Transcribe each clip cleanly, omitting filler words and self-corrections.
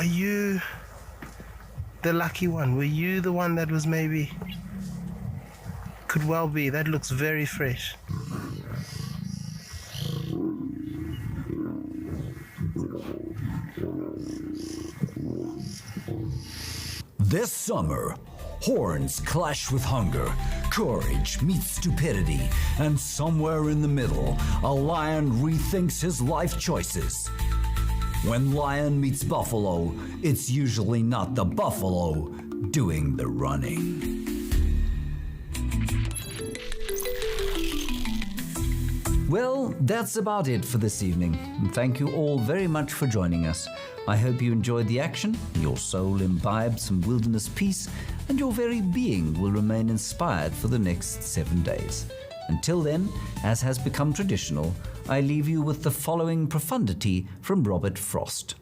Are you the lucky one? Were you the one that was maybe... Could well be. That looks very fresh. This summer, horns clash with hunger, courage meets stupidity, and somewhere in the middle, a lion rethinks his life choices. When lion meets buffalo, it's usually not the buffalo doing the running. Well, that's about it for this evening. And thank you all very much for joining us. I hope you enjoyed the action, your soul imbibed some wilderness peace, and your very being will remain inspired for the next 7 days. Until then, as has become traditional, I leave you with the following profundity from Robert Frost.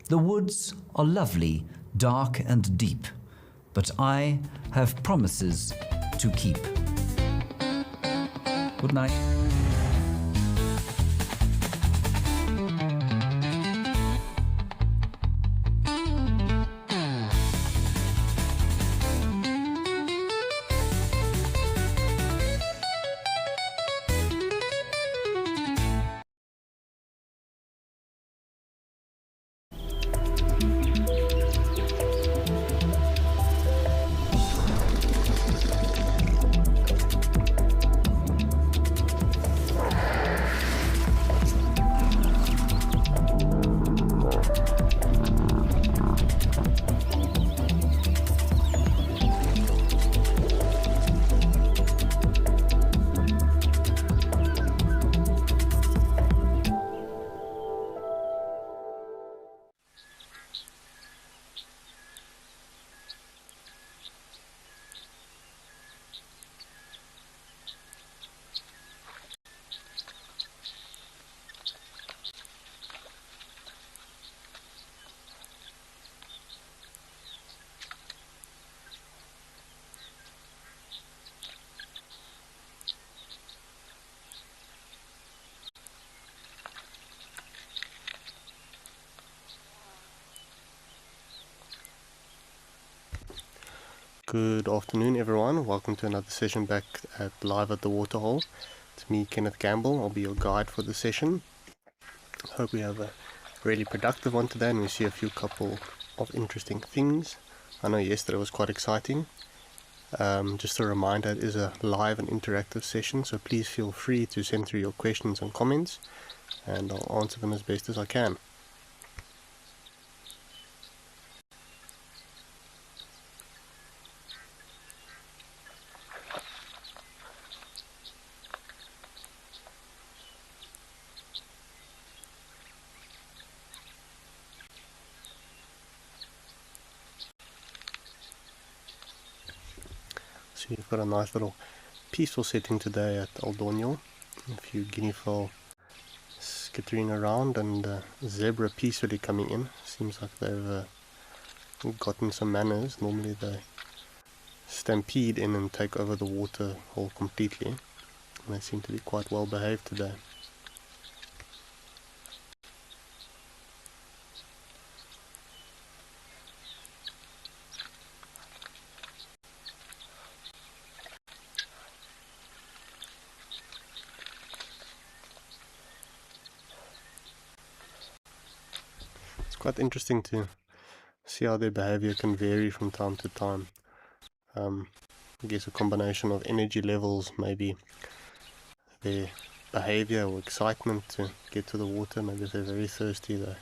The woods are lovely, dark and deep, but I have promises to keep. Good night. Good afternoon everyone, welcome to another session back at Live at the Waterhole. It's me, Kenneth Gamble. I'll be your guide for the session. Hope we have a really productive one today and we see a few couple of interesting things. I know yesterday was quite exciting. Just a reminder, it is a live and interactive session, so please feel free to send through your questions and comments and I'll answer them as best as I can. So you've got a nice little peaceful setting today at Aldonio. A few guinea fowl skittering around and zebra peacefully coming in. Seems like they've gotten some manners. Normally they stampede in and take over the water hole completely. And they seem to be quite well behaved today. Quite interesting to see how their behavior can vary from time to time. I guess a combination of energy levels, maybe their behavior or excitement to get to the water. Maybe if they're very thirsty they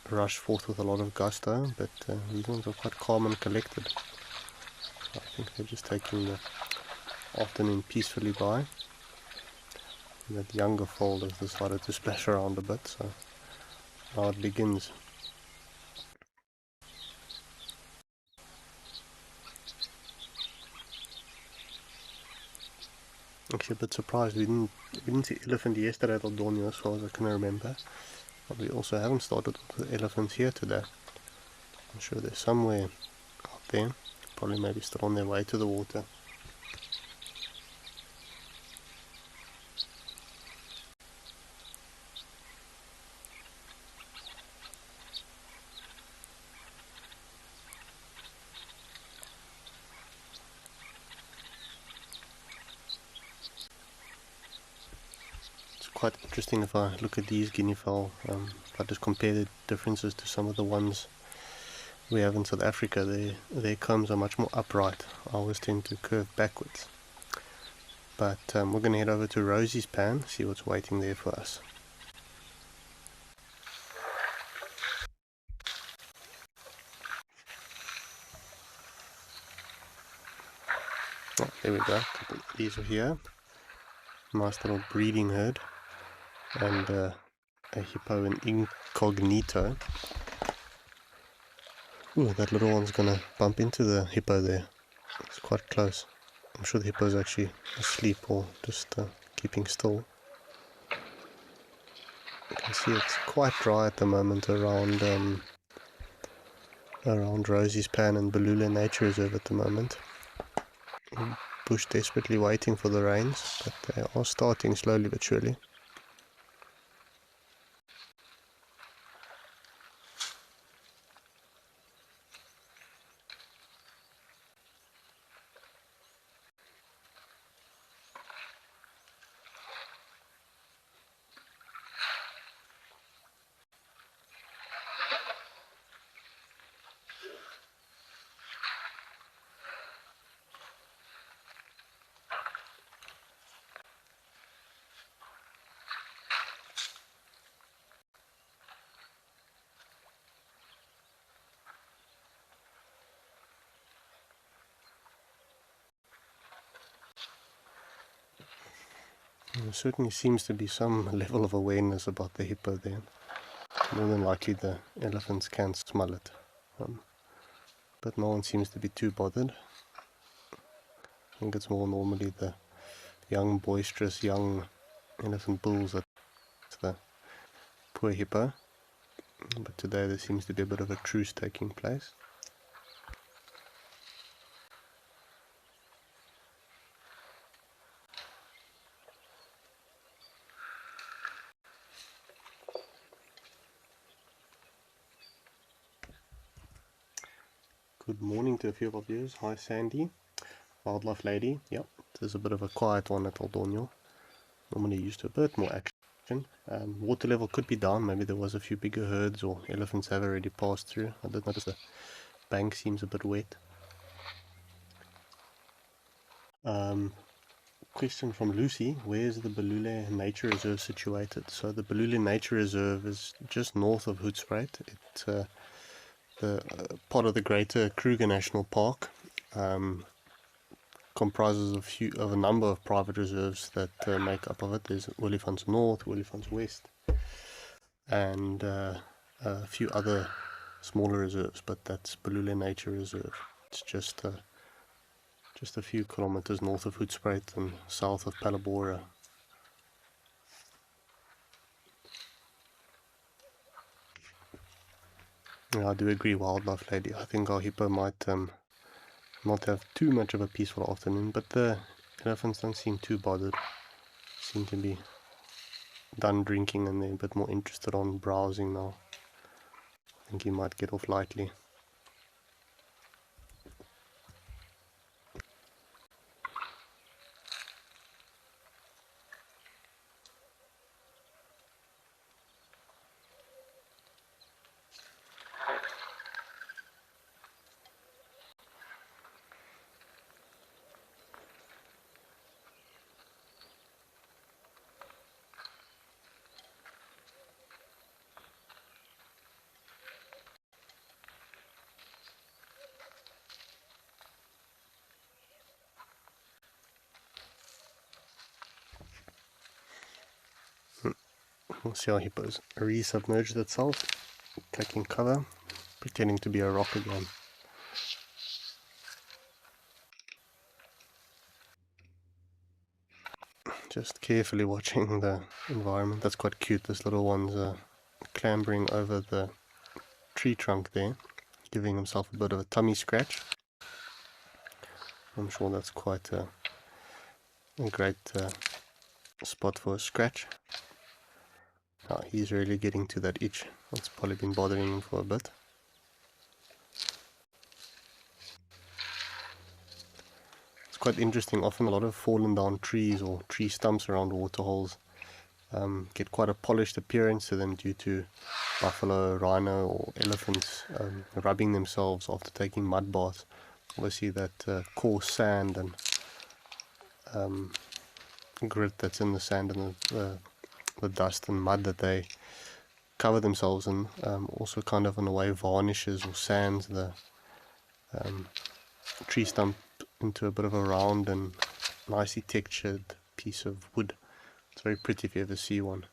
rush forth with a lot of gusto, but these ones are quite calm and collected. I think they're just taking the afternoon peacefully by. And that younger foal has decided to splash around a bit, so now it begins. Actually a bit surprised we didn't see elephant yesterday at Aldonio as far as I can remember. But we also haven't started with the elephants here today. I'm sure they're somewhere out there, probably maybe still on their way to the water. quite interesting if I look at these guinea fowl. If I just compare the differences to some of the ones we have in South Africa, their combs are much more upright. I always tend to curve backwards. But we're going to head over to Rosie's pan, see what's waiting there for us. Oh, there we go. These are here. Nice little breeding herd. And a hippo in incognito. Ooh, that little one's gonna bump into the hippo there. It's quite close. I'm sure the hippo's actually asleep or just keeping still. You can see it's quite dry at the moment around Rosie's Pan and Balula Nature Reserve at the moment. Bush desperately waiting for the rains, but they are starting slowly but surely. There certainly seems to be some level of awareness about the hippo there. More than likely the elephants can smell it. But no one seems to be too bothered. I think it's more normally the young, boisterous, young elephant bulls that's the poor hippo. But today there seems to be a bit of a truce taking place. Good morning to a few of our viewers. Hi Sandy, Wildlife Lady. Yep, there's a bit of a quiet one at Aldonio. Normally used to a bit more action. Water level could be down. Maybe there was a few bigger herds or elephants have already passed through. I did notice the bank seems a bit wet. Question from Lucy, where is the Balula Nature Reserve situated? So the Balula Nature Reserve is just north of Hoedspruit. It's the part of the greater Kruger National Park. Comprises of a number of private reserves that make up of it. There's Olifants North, Olifants West, and a few other smaller reserves, but that's Balula Nature Reserve. It's just a few kilometers north of Hoedspruit and south of Palabora. Yeah, I do agree, Wildlife Lady. I think our hippo might not have too much of a peaceful afternoon, but the elephants don't seem too bothered. Seem to be done drinking and they're a bit more interested on browsing now. I think he might get off lightly. We'll see how hippos resubmerged itself, taking cover, pretending to be a rock again. Just carefully watching the environment. That's quite cute. This little one's clambering over the tree trunk there, giving himself a bit of a tummy scratch. I'm sure that's quite a great spot for a scratch. Oh, he's really getting to that itch. It's probably been bothering him for a bit. It's quite interesting. Often a lot of fallen down trees or tree stumps around waterholes get quite a polished appearance to them due to buffalo, rhino or elephants rubbing themselves after taking mud baths. Obviously that coarse sand and grit that's in the sand and the dust and mud that they cover themselves in also kind of in a way varnishes or sands the tree stump into a bit of a round and nicely textured piece of wood. It's very pretty if you ever see one.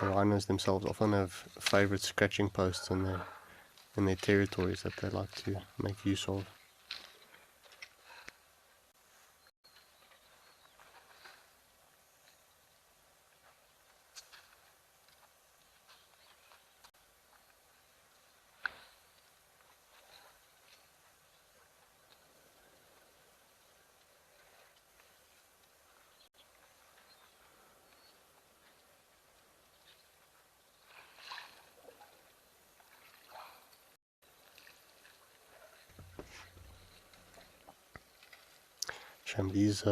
The rhinos themselves often have favorite scratching posts in their territories that they like to make use of. These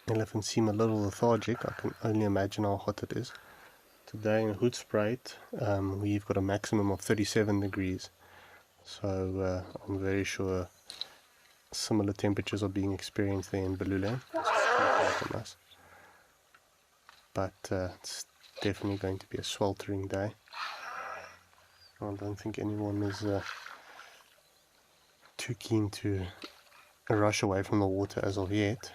elephants seem a little lethargic. I can only imagine how hot it is. Today in Hoedspruit we've got a maximum of 37 degrees, so I'm very sure similar temperatures are being experienced there in Balule, from us. But it's definitely going to be a sweltering day. I don't think anyone is too keen to rush away from the water as of yet.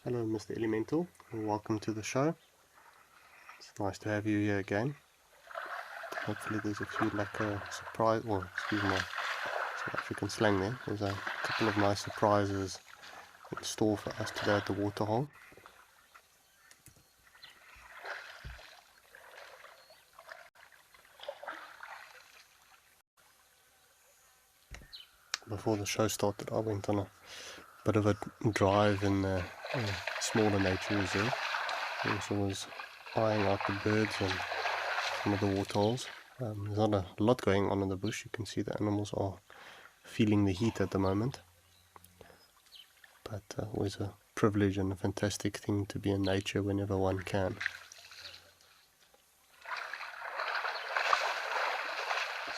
Hello Mr. Elemental, and welcome to the show. It's nice to have you here again. Hopefully there's a few surprise, well, excuse my South African slang there. There's a couple of nice surprises in store for us today at the waterhole. Before the show started, I went on a bit of a drive in the smaller nature reserve. I also was eyeing out the birds and some of the waterholes. There's not a lot going on in the bush. You can see the animals are feeling the heat at the moment. But always a privilege and a fantastic thing to be in nature whenever one can.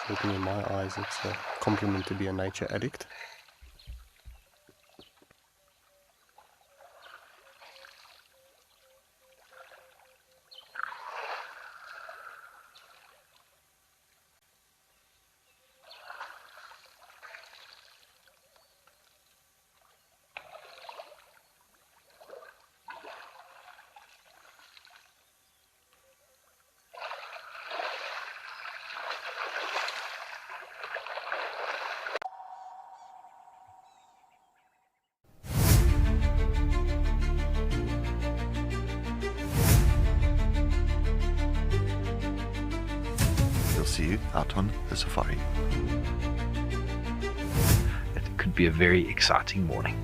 Certainly in my eyes it's a compliment to be a nature addict. See you out on the safari. It could be a very exciting morning.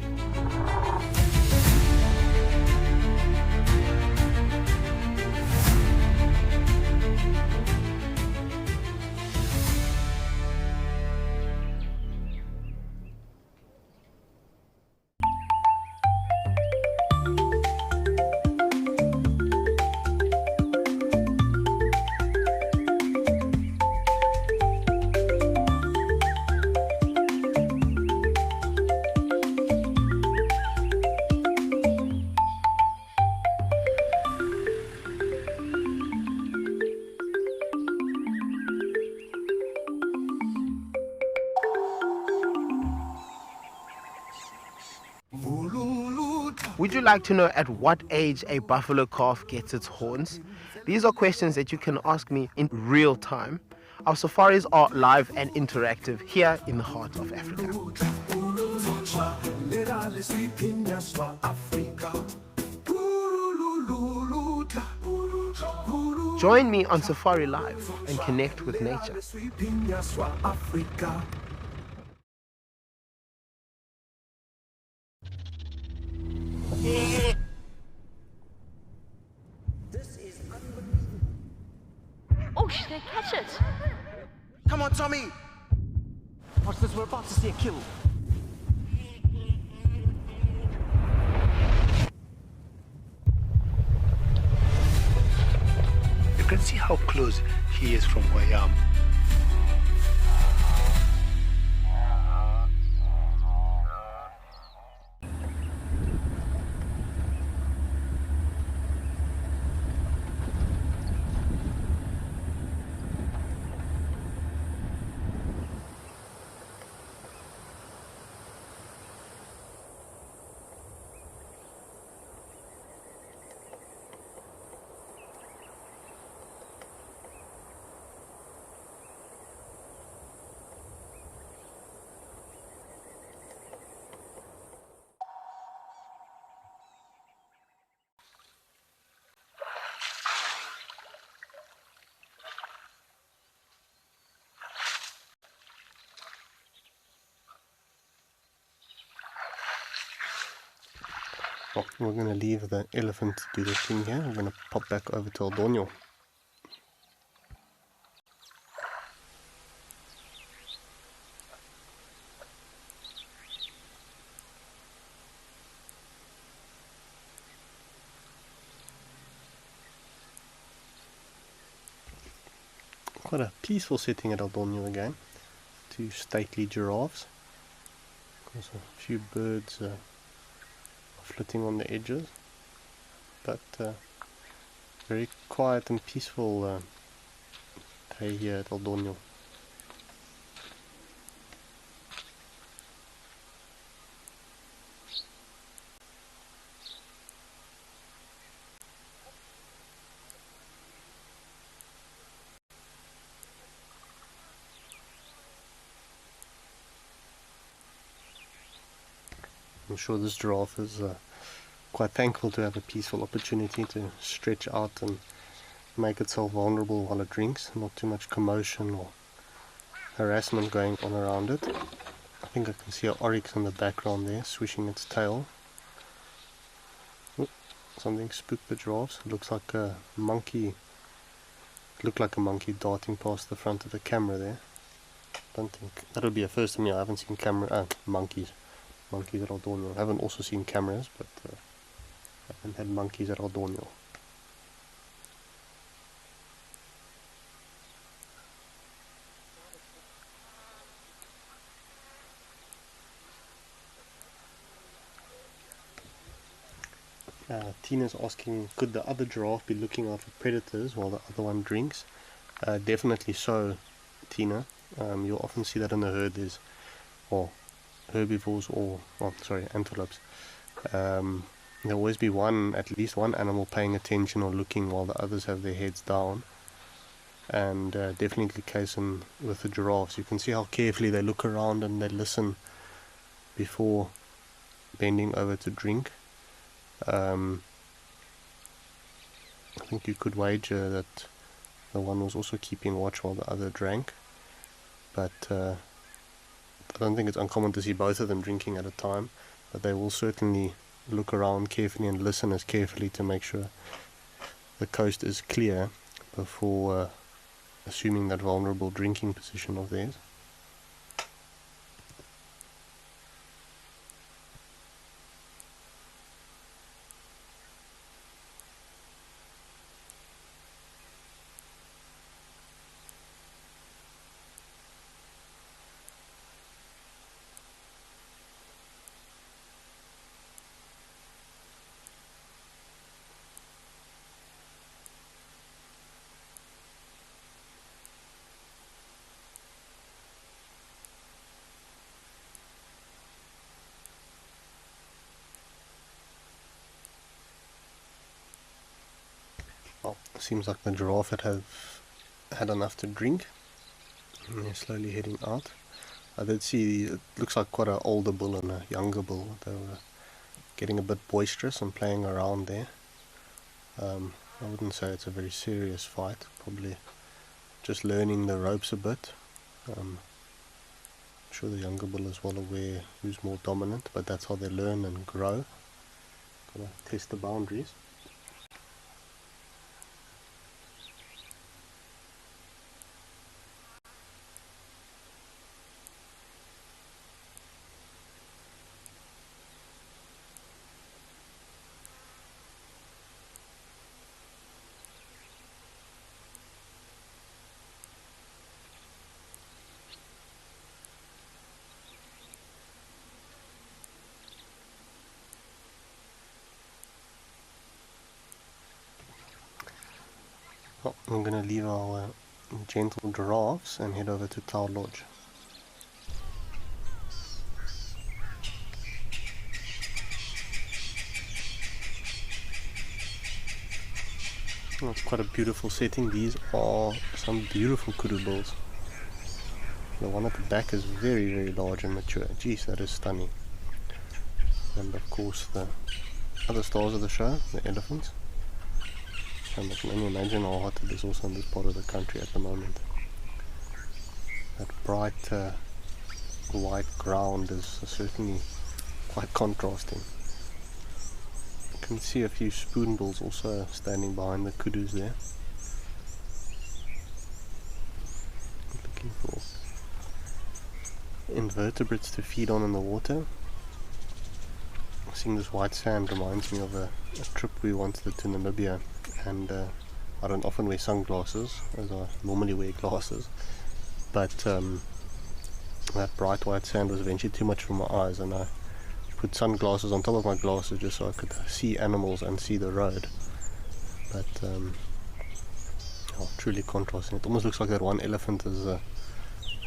Would you like to know at what age a buffalo calf gets its horns? These are questions that you can ask me in real time. Our safaris are live and interactive here in the heart of Africa. Join me on Safari Live and connect with nature. Oh, she didn't catch it. Come on, Tommy! Watch this, we're about to see a kill. You can see how close he is from where I am. Well, we're going to leave the elephant to do the thing here. We're going to pop back over to Aldonio. Quite a peaceful setting at Aldonio again. Two stately giraffes. There's a few birds flitting on the edges, but very quiet and peaceful day here at Aldonio. I'm sure this giraffe is quite thankful to have a peaceful opportunity to stretch out and make itself vulnerable while it drinks. Not too much commotion or harassment going on around it. I think I can see an oryx in the background there, swishing its tail. Oop, something spooked the giraffes. It looks like a monkey. It looked like a monkey darting past the front of the camera there. Don't think that would be a first to me. I haven't seen monkeys at Aldonio. I haven't also seen cameras, but I haven't had monkeys at Aldonio. Tina's asking, could the other giraffe be looking out for predators while the other one drinks? Definitely so, Tina. You'll often see that in the herd. There's herbivores or antelopes. There'll always be at least one animal paying attention or looking while the others have their heads down. And definitely the case with the giraffes. You can see how carefully they look around and they listen before bending over to drink. I think you could wager that the one was also keeping watch while the other drank, but I don't think it's uncommon to see both of them drinking at a time, but they will certainly look around carefully and listen as carefully to make sure the coast is clear before assuming that vulnerable drinking position of theirs. Well, seems like the giraffe had enough to drink. And they're slowly heading out. I did see, it looks like quite an older bull and a younger bull. They were getting a bit boisterous and playing around there. I wouldn't say it's a very serious fight. Probably just learning the ropes a bit. I'm sure the younger bull is well aware who's more dominant, but that's how they learn and grow. Gotta test the boundaries. Well, I'm going to leave our gentle giraffes and head over to Cloud Lodge. Well, it's quite a beautiful setting. These are some beautiful kudu bulls. The one at the back is very, very large and mature. Geez, that is stunning. And of course the other stars of the show, the elephants. And I can only imagine how hot it is also in this part of the country at the moment. That bright white ground is certainly quite contrasting. You can see a few spoon bulls also standing behind the kudus there. Looking for invertebrates to feed on in the water. Seeing this white sand reminds me of a trip we once did to Namibia, and I don't often wear sunglasses as I normally wear glasses, but that bright white sand was eventually too much for my eyes, and I put sunglasses on top of my glasses just so I could see animals and see the road. But truly contrasting. It almost looks like that one elephant has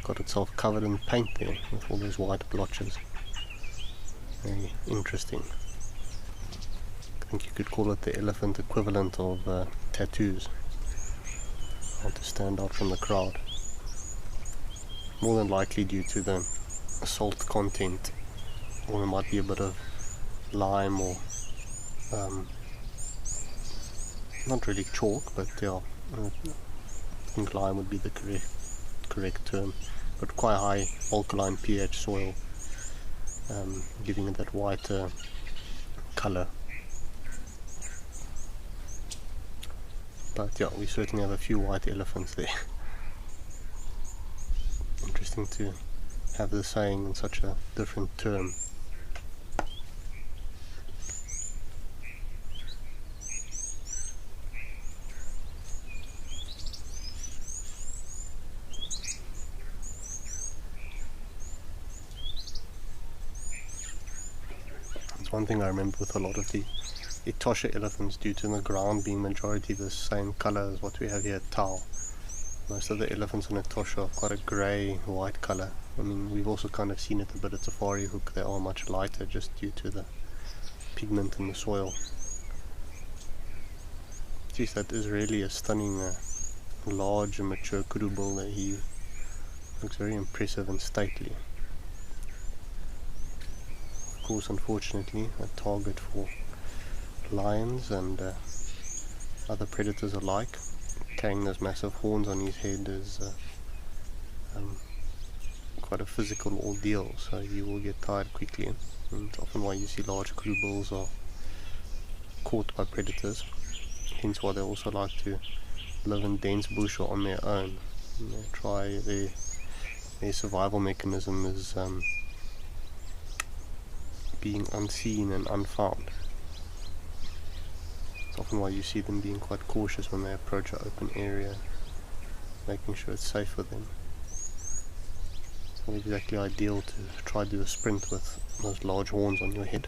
got itself covered in paint there with all those white blotches. Very interesting. I think you could call it the elephant equivalent of tattoos. How to stand out from the crowd. More than likely due to the salt content, or there might be a bit of lime or not really chalk, but yeah, I think lime would be the correct term, but quite high alkaline pH soil, giving it that whiter color. But yeah, we certainly have a few white elephants there. Interesting to have the saying in such a different term. That's one thing I remember with a lot of the Etosha elephants, due to the ground being majority the same color as what we have here at Tau. Most of the elephants in Etosha are quite a grey white color. I mean, we've also kind of seen it a bit at Safari Hook. They are much lighter just due to the pigment in the soil. Geez, that is really a stunning large and mature kudu bull there. He looks very impressive and stately. Of course, unfortunately, a target for lions and other predators alike. Carrying those massive horns on his head is quite a physical ordeal, so you will get tired quickly, and often why you see large kudu bulls are caught by predators, hence why they also like to live in dense bush or on their own. And they try their survival mechanism is being unseen and unfound. It's often why you see them being quite cautious when they approach an open area, making sure it's safe for them. It's not exactly ideal to try to do a sprint with those large horns on your head.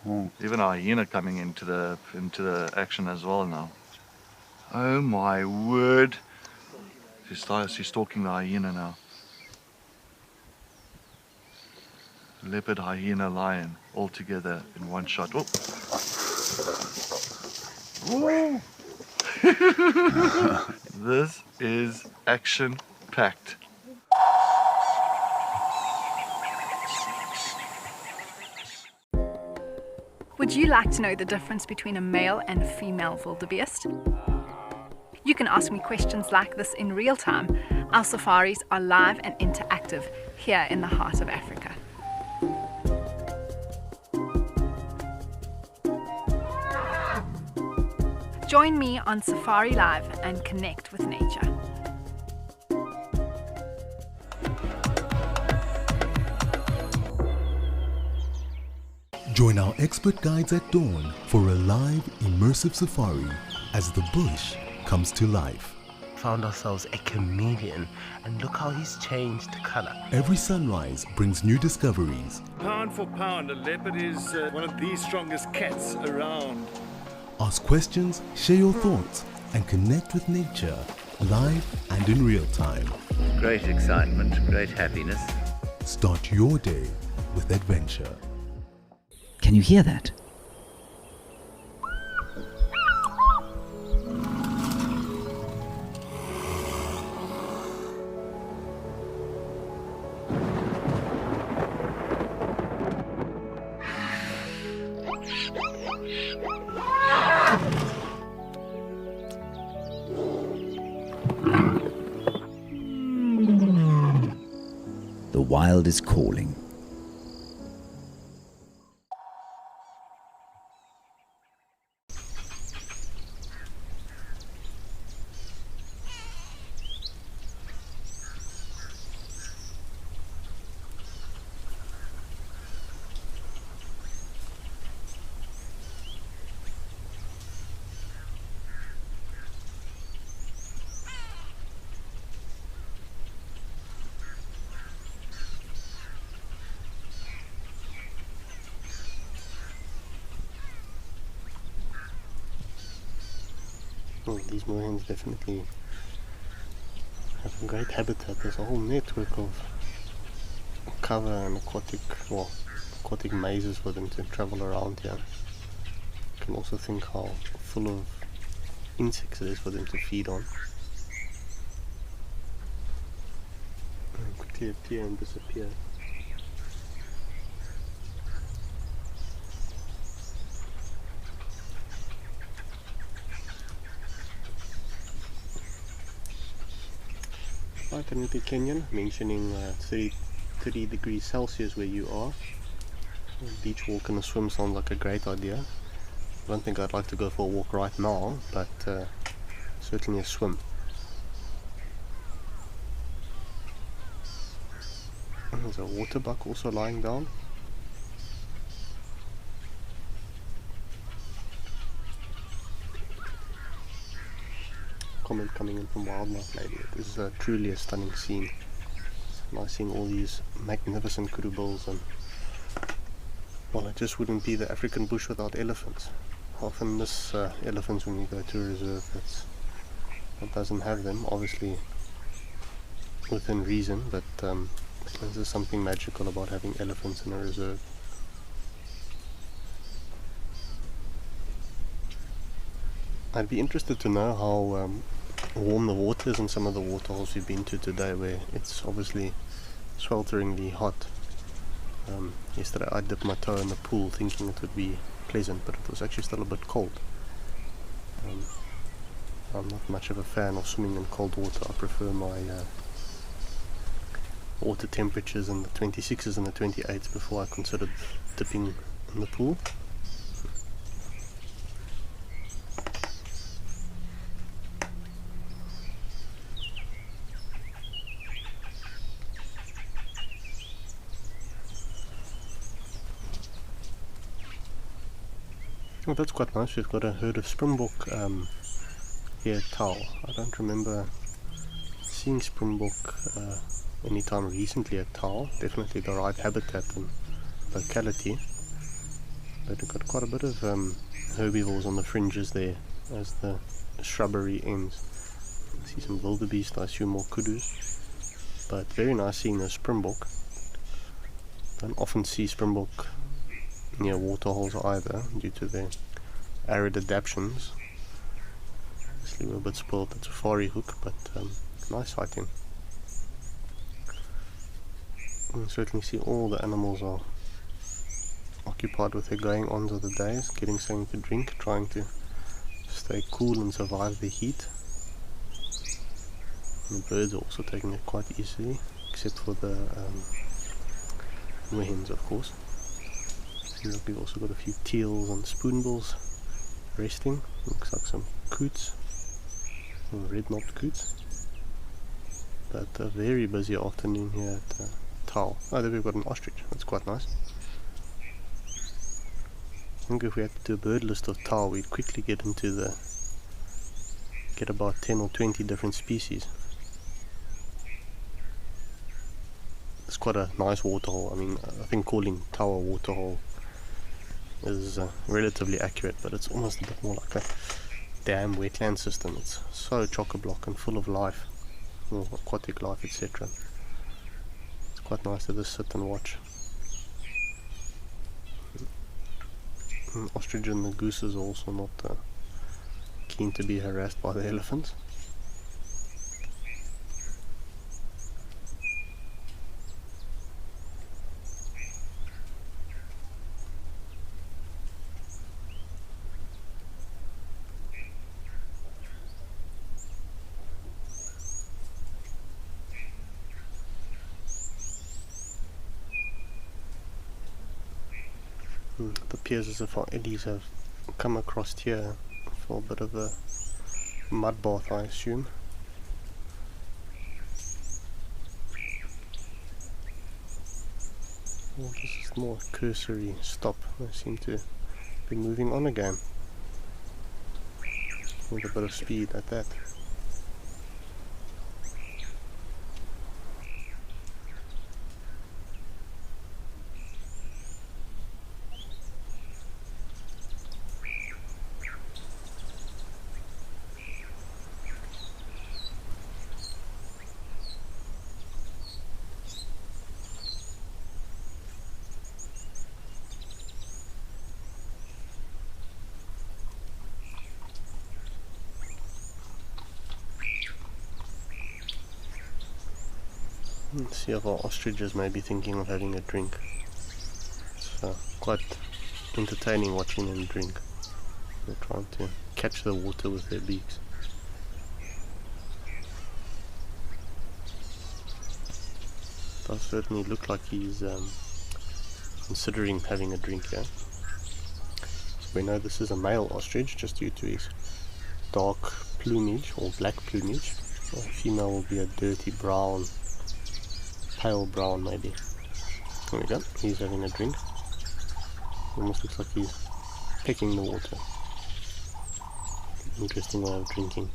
Even a hyena coming into the action as well now. Oh my word! She's stalking the hyena now. Leopard, hyena, lion, all together in one shot. Oh. Woo! This is action-packed. Would you like to know the difference between a male and female wildebeest? You can ask me questions like this in real time. Our safaris are live and interactive here in the heart of Africa. Join me on Safari Live and connect with nature. Join our expert guides at dawn for a live, immersive safari as the bush comes to life. Found ourselves a chameleon, and look how he's changed color. Every sunrise brings new discoveries. Pound for pound, a leopard is one of the strongest cats around. Ask questions, share your thoughts, and connect with nature, live and in real time. Great excitement, great happiness. Start your day with adventure. Can you hear that? The wild is calling. Well, these moorhens definitely have a great habitat. There's a whole network of cover and aquatic mazes for them to travel around here. You can also think how full of insects it is for them to feed on. And quickly appear and disappear. Right, in the canyon, mentioning 30 degrees Celsius where you are. A beach walk and a swim sounds like a great idea. I don't think I'd like to go for a walk right now, but certainly a swim. And there's a water buck also lying down. Comment coming in from Wildlife Lady. This is truly a stunning scene. Nice seeing all these magnificent kudu bulls, and well, it just wouldn't be the African bush without elephants. I often miss elephants when you go to a reserve that doesn't have them, obviously within reason, but there's just something magical about having elephants in a reserve. I'd be interested to know how warm the water is in some of the waterholes we've been to today, where it's obviously swelteringly hot. Yesterday I dipped my toe in the pool thinking it would be pleasant, but it was actually still a bit cold. I'm not much of a fan of swimming in cold water. I prefer my water temperatures in the 26s and the 28s before I considered dipping in the pool. Well, that's quite nice. We've got a herd of springbok here at Tau. I don't remember seeing springbok anytime recently at Tau. Definitely the right habitat and locality. But we've got quite a bit of herbivores on the fringes there as the shrubbery ends. See some wildebeest, I assume more kudus. But very nice seeing a springbok. Don't often see springbok near waterholes either due to their arid adaptations. Obviously we're a bit spoiled at Safari Hook, but nice sighting. You can certainly see all the animals are occupied with their going ons of the days, getting something to drink, trying to stay cool and survive the heat. And the birds are also taking it quite easily, except for the moorhens, of course. And look, we've also got a few teals and spoonbills resting. Looks like some coots, or red-knobbed coots. But a very busy afternoon here at Tau. Oh, there we've got an ostrich. That's quite nice. I think if we had to do a bird list of Tau, we'd quickly get about 10 or 20 different species. It's quite a nice waterhole. I mean, I think calling Tau a waterhole is relatively accurate, but it's almost a bit more like a dam wetland system. It's so chock-a-block and full of life, well, aquatic life, etc. It's quite nice to just sit and watch. The ostrich and the gooses are also not keen to be harassed by the elephants. It appears as if our eddies have come across here for a bit of a mud bath, I assume. Well, this is more a cursory stop. They seem to be moving on again with a bit of speed at that. Let's see if our ostriches may be thinking of having a drink. It's quite entertaining watching them drink. They're trying to catch the water with their beaks. Does certainly look like he's considering having a drink here. So we know this is a male ostrich just due to his dark plumage or black plumage. The female will be a dirty brown, pale brown maybe. There we go, he's having a drink. Almost looks like he's picking the water. Interesting way of drinking.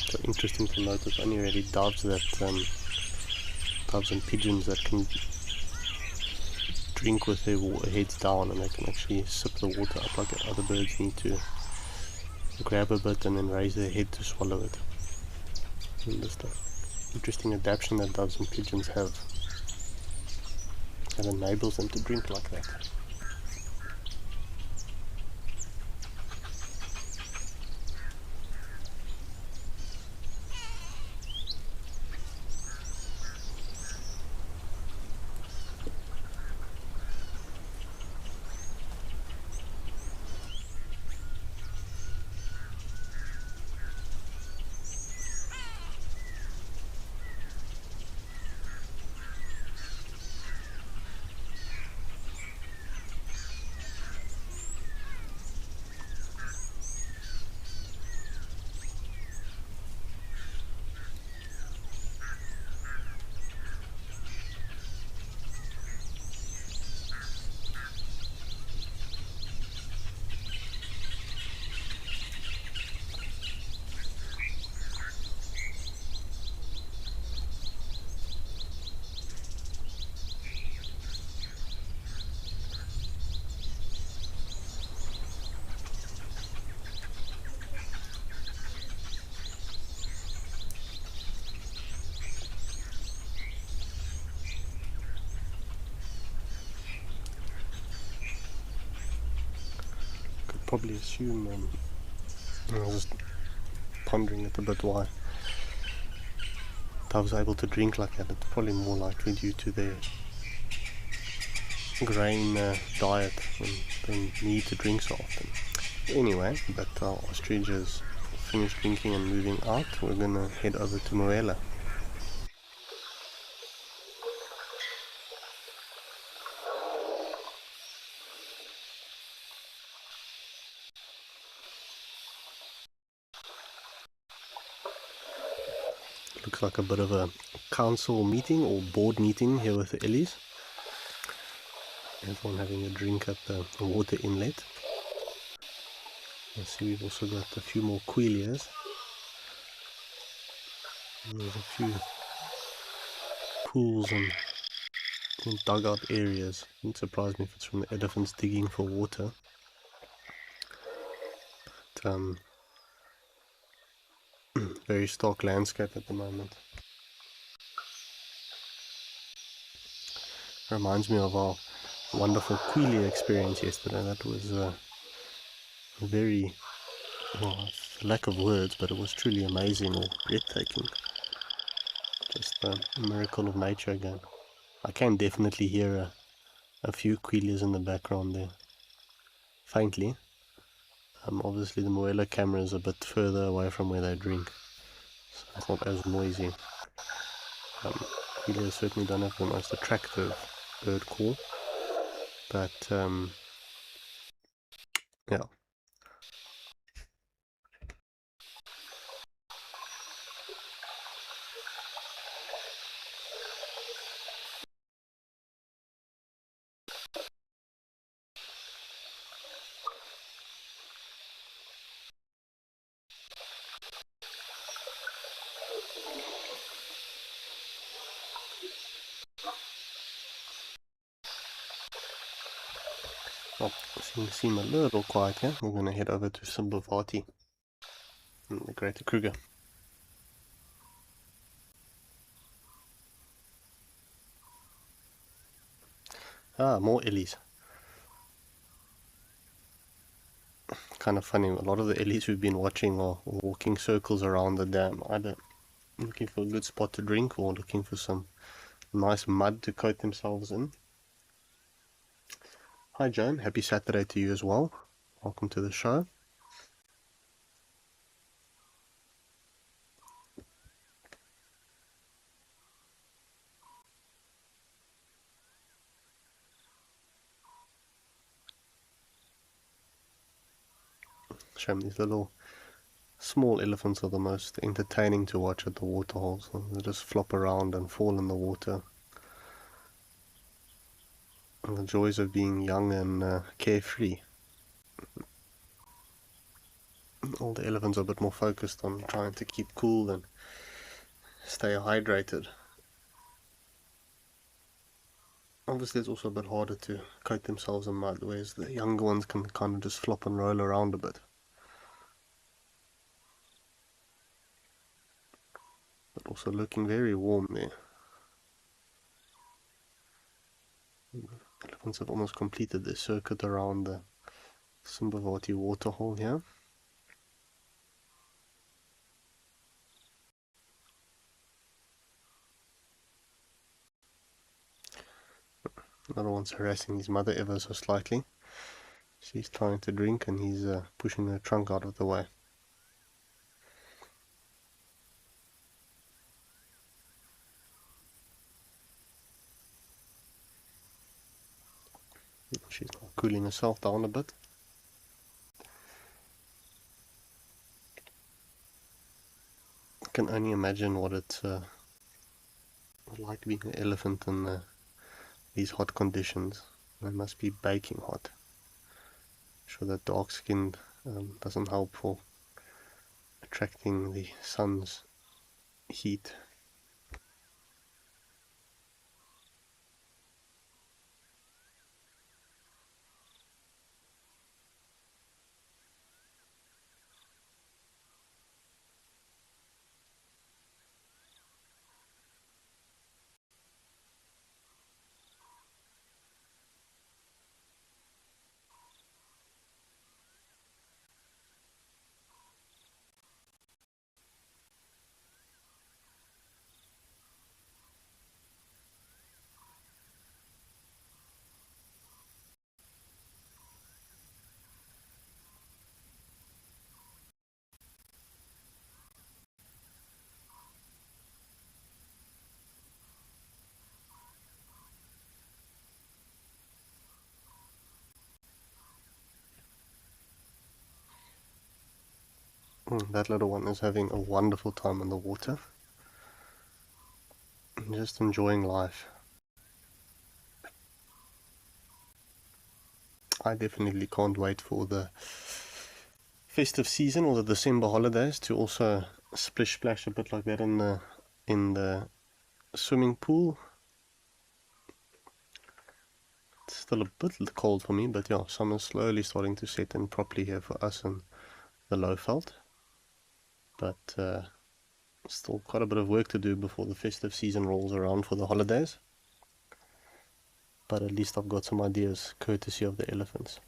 So interesting to notice only really doves and pigeons that can drink with their heads down, and they can actually sip the water up like other birds need to grab a bit and then raise their head to swallow it. And just an interesting adaptation that doves and pigeons have that enables them to drink like that. probably assume, I was just pondering it a bit why doves are able to drink like that. It's probably more likely due to their grain diet and need to drink so often. Anyway, but our ostriches finished drinking and moving out. We're gonna head over to Moela. Looks like a bit of a council meeting or board meeting here with the Ellies. Everyone having a drink at the water inlet. I see we've also got a few more queelias. And there's a few pools and dugout areas. Wouldn't surprise me if it's from the elephants digging for water. But, very stark landscape at the moment. Reminds me of our wonderful queelia experience yesterday. That was very, well, lack of words, but it was truly amazing or breathtaking. Just a miracle of nature again. I can definitely hear a few queelias in the background there, faintly. Obviously the Moela camera is a bit further away from where they drink, so it's not as noisy. Queelias certainly don't have the most attractive bird call, but yeah. Well, things seem a little quiet here. We're going to head over to Simbavati in the Greater Kruger. Ah, more Ellies. Kind of funny, a lot of the Ellies we've been watching are walking circles around the dam, either looking for a good spot to drink or looking for some nice mud to coat themselves in. Hi Joan, happy Saturday to you as well. Welcome to the show. Shame these little small elephants are the most entertaining to watch at the waterholes. They just flop around and fall in the water. And the joys of being young and carefree. All the elephants are a bit more focused on trying to keep cool and stay hydrated. Obviously it's also a bit harder to coat themselves in mud, whereas the younger ones can kind of just flop and roll around a bit. But also looking very warm there. Elephants have almost completed their circuit around the Simbavati waterhole here. Another one's harassing his mother ever so slightly. She's trying to drink and he's pushing her trunk out of the way. She's now cooling herself down a bit. I can only imagine what it's like being an elephant in these hot conditions. They must be baking hot. I'm sure that dark skin doesn't help for attracting the sun's heat. That little one is having a wonderful time in the water. Just enjoying life. I definitely can't wait for the festive season or the December holidays to also splish splash a bit like that in the swimming pool. It's still a bit cold for me, but yeah, summer's slowly starting to set in properly here for us in the Lowveld. But still quite a bit of work to do before the festive season rolls around for the holidays. But at least I've got some ideas courtesy of the elephants.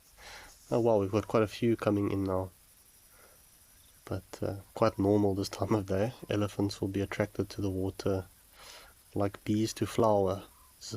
Oh wow, we've got quite a few coming in now. But quite normal this time of day. Elephants will be attracted to the water like bees to flowers.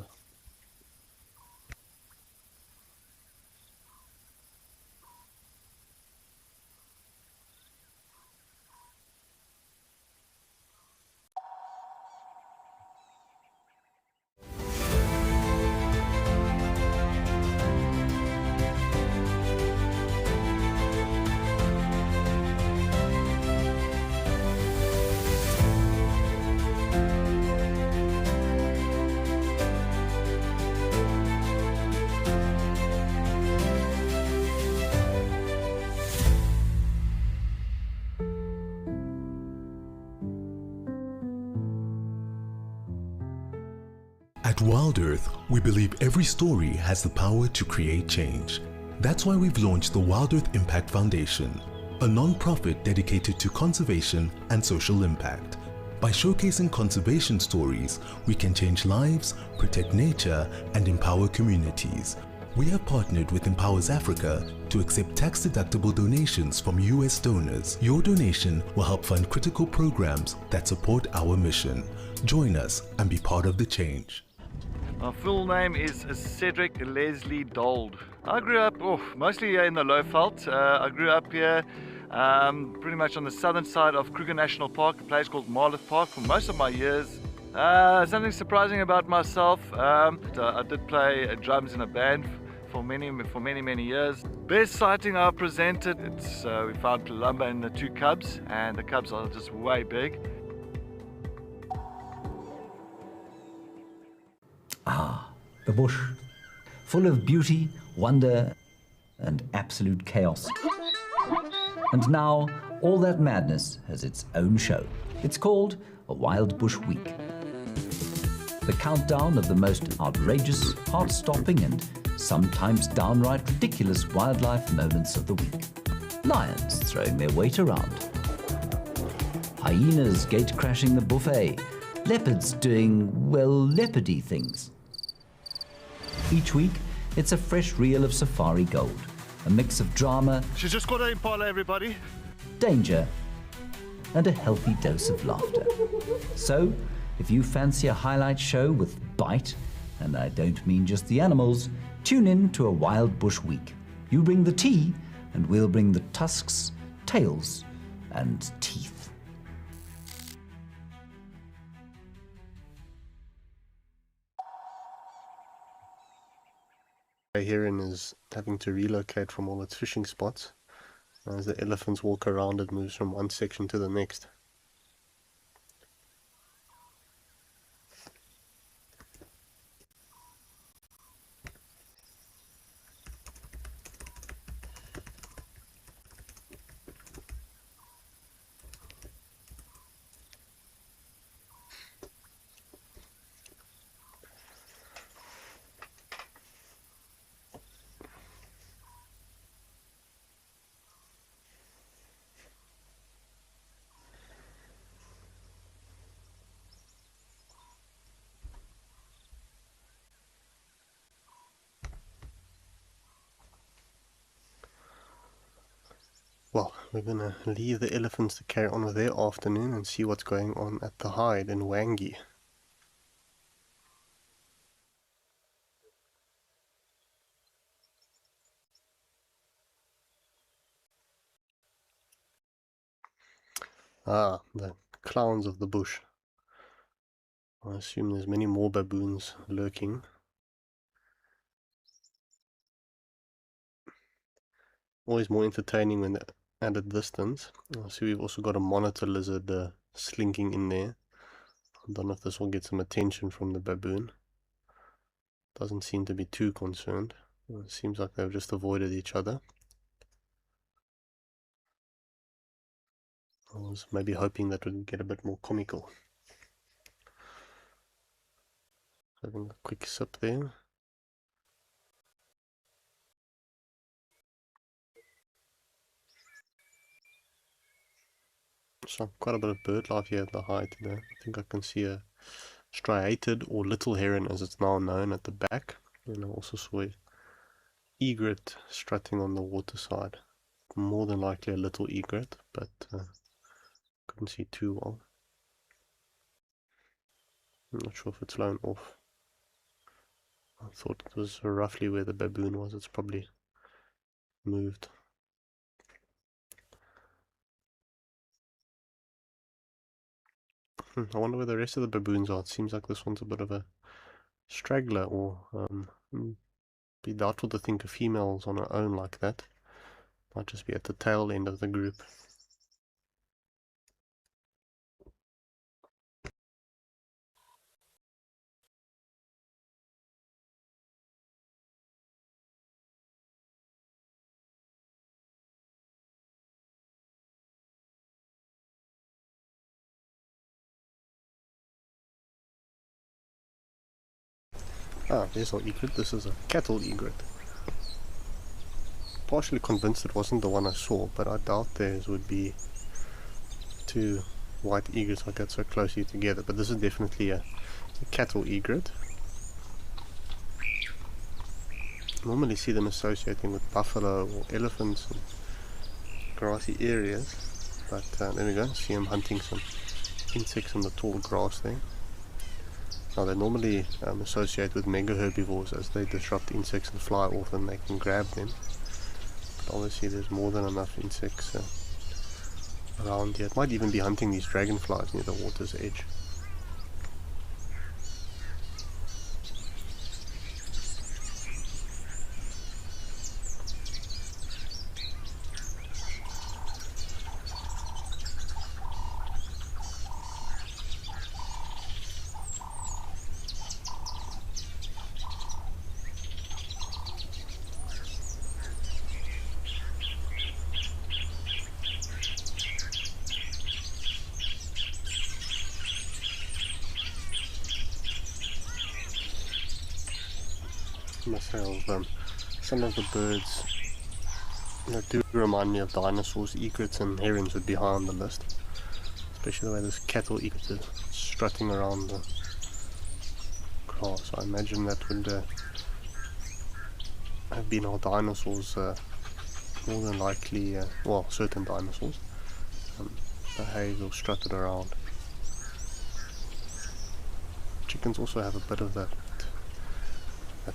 At Wild Earth, we believe every story has the power to create change. That's why we've launched the Wild Earth Impact Foundation, a non-profit dedicated to conservation and social impact. By showcasing conservation stories, we can change lives, protect nature, and empower communities. We have partnered with Empowers Africa to accept tax-deductible donations from US donors. Your donation will help fund critical programs that support our mission. Join us and be part of the change. My full name is Cedric Leslie Dold. I grew up mostly here in the Lowveld. I grew up here pretty much on the southern side of Kruger National Park, a place called Marlow Park, for most of my years. Something surprising about myself, I did play drums in a band for many years. Best sighting I presented, we found Columba in the 2 cubs, and the cubs are just way big. Ah, the bush, full of beauty, wonder, and absolute chaos. And now, all that madness has its own show. It's called a Wild Bush Week. The countdown of the most outrageous, heart-stopping, and sometimes downright ridiculous wildlife moments of the week. Lions throwing their weight around. Hyenas gate-crashing the buffet. Leopards doing, well, leopardy things. Each week, it's a fresh reel of safari gold. A mix of drama, She's just got an impala, everybody. danger, and a healthy dose of laughter. So, if you fancy a highlight show with bite, and I don't mean just the animals, tune in to a Wild Bush Week. You bring the tea, and we'll bring the tusks, tails, and teeth. A heron is having to relocate from all its fishing spots. As the elephants walk around, it moves from one section to the next. Well, we're gonna leave the elephants to carry on with their afternoon and see what's going on at the hide in Wangi. Ah, the clowns of the bush. I assume there's many more baboons lurking. Always more entertaining when the at a distance. So we've also got a monitor lizard slinking in there. I don't know if this will get some attention from the baboon. Doesn't seem to be too concerned. It seems like they've just avoided each other. I was maybe hoping that would get a bit more comical. Having a quick sip there. So quite a bit of bird life here at the high today. I think I can see a striated or little heron as it's now known at the back. And I also saw a egret strutting on the water side. More than likely a little egret, but couldn't see too well. I'm not sure if it's flown off. I thought it was roughly where the baboon was. It's probably moved. I wonder where the rest of the baboons are. It seems like this one's a bit of a straggler, or be doubtful to think a female's on her own like that. Might just be at the tail end of the group. Ah, there's our egret. This is a cattle egret. Partially convinced it wasn't the one I saw, but I doubt theirs would be two white egrets like that so closely together. But this is definitely a cattle egret. Normally see them associating with buffalo or elephants and grassy areas, but there we go. See them hunting some insects in the tall grass there. Now they normally associate with mega herbivores, as they disrupt insects and fly off and they can grab them. But obviously there's more than enough insects around here. It might even be hunting these dragonflies near the water's edge. Myself, some of the birds do remind me of dinosaurs. Egrets and herons would be high on the list, especially the way this cattle egret is strutting around the grass. I imagine that would have been our dinosaurs, more than likely, well, certain dinosaurs behaved or strutted around. Chickens also have a bit of that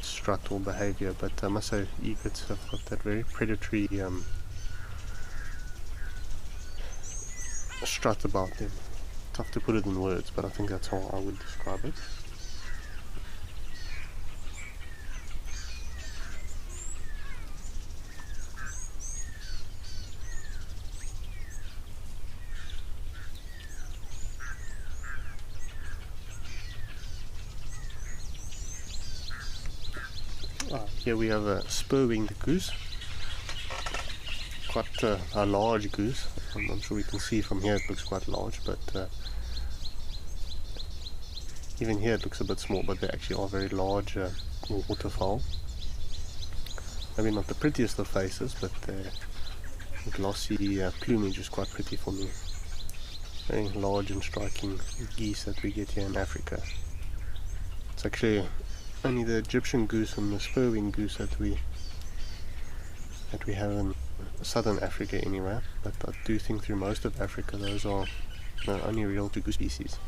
strut or behavior, but I must say egrets have got that very predatory strut about them. Tough to put it in words, but I think that's how I would describe it. Here we have a spur-winged goose, quite a large goose. I'm sure we can see from here it looks quite large, but even here it looks a bit small, but they actually are very large waterfowl. Maybe not the prettiest of faces, but their glossy plumage is quite pretty for me. Very large and striking geese that we get here in Africa. It's actually only the Egyptian goose and the spur-winged goose that we have in southern Africa anyway, but I do think through most of Africa those are the only real two goose species.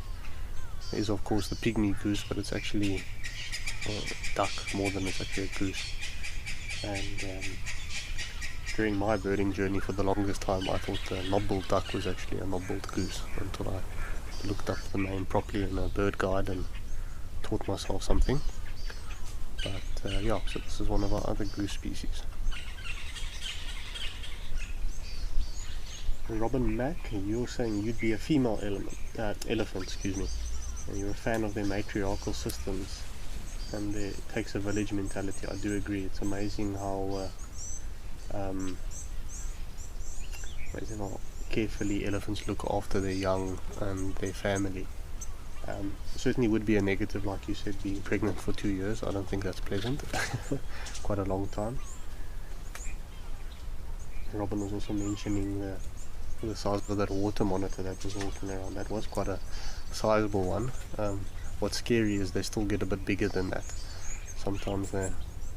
There is of course the pygmy goose, but it's actually a duck more than it's actually a goose. And during my birding journey for the longest time I thought the knobbed duck was actually a knobbed goose, until I looked up the name properly in a bird guide and taught myself something. But yeah, so this is one of our other goose species. Robin Mack, you're saying you'd be a female elephant, excuse me, and you're a fan of their matriarchal systems, and it takes a village mentality. I do agree. It's amazing how carefully elephants look after their young and their family. Certainly would be a negative, like you said, being pregnant for 2 years. I don't think that's pleasant. Quite a long time. Robin was also mentioning the size of that water monitor that was walking around. That was quite a sizable one. What's scary is they still get a bit bigger than that. Sometimes they're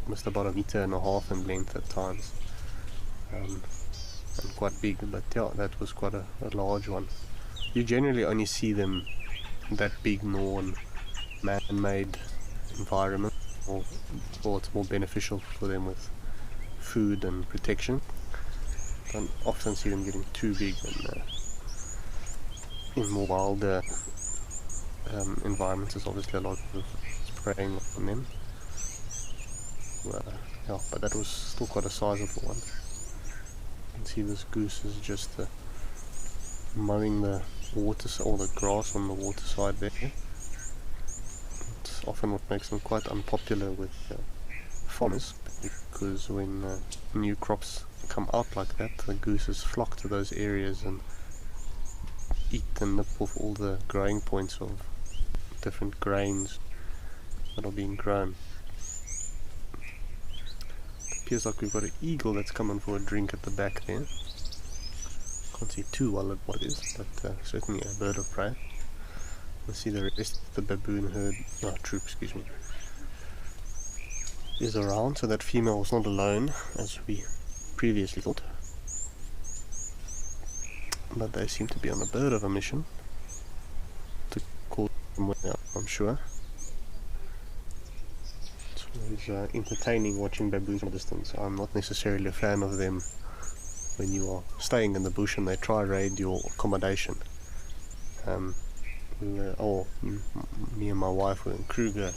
almost about 1.5 meters in length at times. And quite big, but yeah, that was quite a large one. You generally only see them that big more in man-made environment, or it's more beneficial for them with food and protection. Don't often see them getting too big in more wilder environments. There's obviously a lot of spraying on them. Yeah, but that was still quite a sizable one. You can see this goose is just mowing the water or the grass on the water side there. It's often what makes them quite unpopular with farmers, because when new crops come out like that, the gooses flock to those areas and eat and nip off all the growing points of different grains that are being grown. It appears like we've got an eagle that's coming for a drink at the back there. Can't see too well what it is, but certainly a bird of prey. We'll see the rest of the baboon herd, troop, excuse me, is around, so that female was not alone as we previously thought. But they seem to be on a bit of a mission to call them away, I'm sure. It's always entertaining watching baboons from a distance. I'm not necessarily a fan of them when you are staying in the bush and they try raid your accommodation. Me and my wife were in Kruger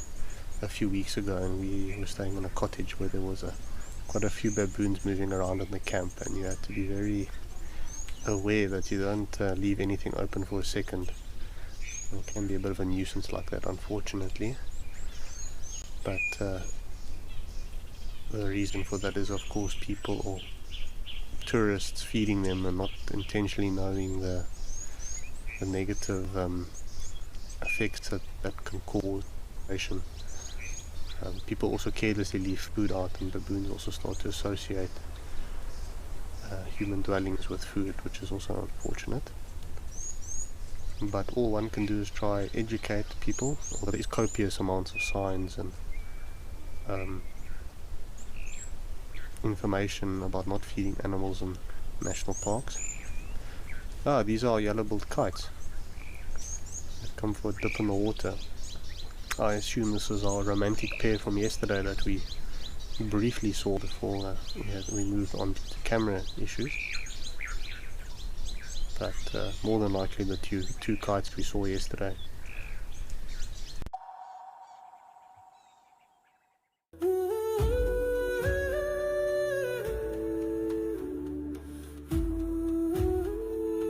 a few weeks ago, and we were staying in a cottage where there was quite a few baboons moving around in the camp, and you had to be very aware that you don't leave anything open for a second. It can be a bit of a nuisance like that, unfortunately, but the reason for that is, of course, people or tourists feeding them and not intentionally knowing the negative effects that can cause. People also carelessly leave food out, and baboons also start to associate human dwellings with food, which is also unfortunate. But all one can do is try educate people. There is copious amounts of signs and information about not feeding animals in national parks. These are yellow-billed kites that come for a dip in the water. I assume this is our romantic pair from yesterday that we briefly saw before we moved on to camera issues. But more than likely the two kites we saw yesterday.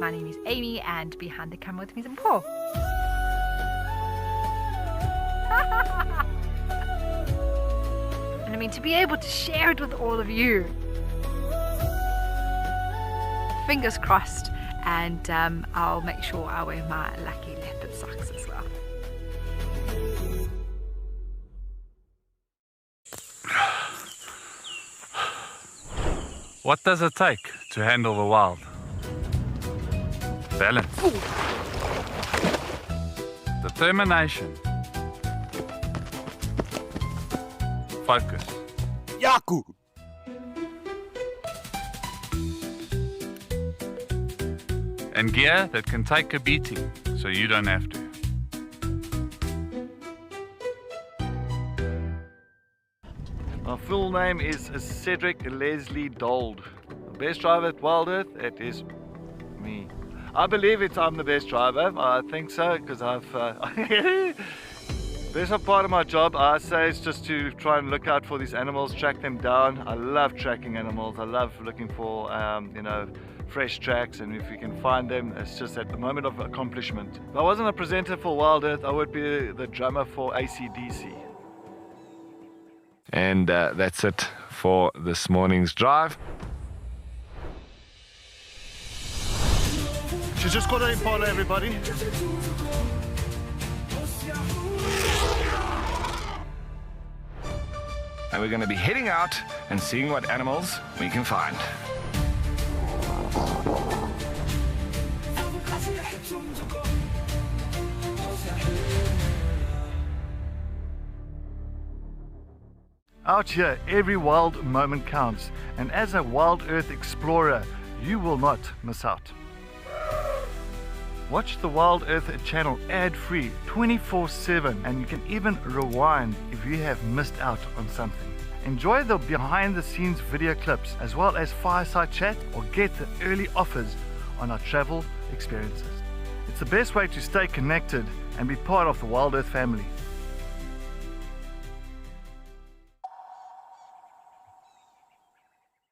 My name is Amy, and behind the camera with me is Paul. And I mean, to be able to share it with all of you. Fingers crossed, and I'll make sure I wear my lucky leopard socks as well. What does it take to handle the wild? Balance. Determination. Focus. Yaku! And gear that can take a beating so you don't have to. My full name is Cedric Leslie Dold. The best driver at Wild Earth, it is me. I believe I'm the best driver. I think so, because I've Best part of my job, I say, is just to try and look out for these animals, track them down. I love tracking animals. I love looking for, you know, fresh tracks, and if you can find them, it's just at the moment of accomplishment. If I wasn't a presenter for Wild Earth, I would be the drummer for AC/DC. And that's it for this morning's drive. She's just got her impala, everybody. And we're going to be heading out and seeing what animals we can find. Out here, every wild moment counts, and as a Wild Earth explorer, you will not miss out. Watch the Wild Earth channel ad-free 24/7, and you can even rewind if you have missed out on something. Enjoy the behind-the-scenes video clips as well as fireside chat, or get the early offers on our travel experiences. It's the best way to stay connected and be part of the Wild Earth family.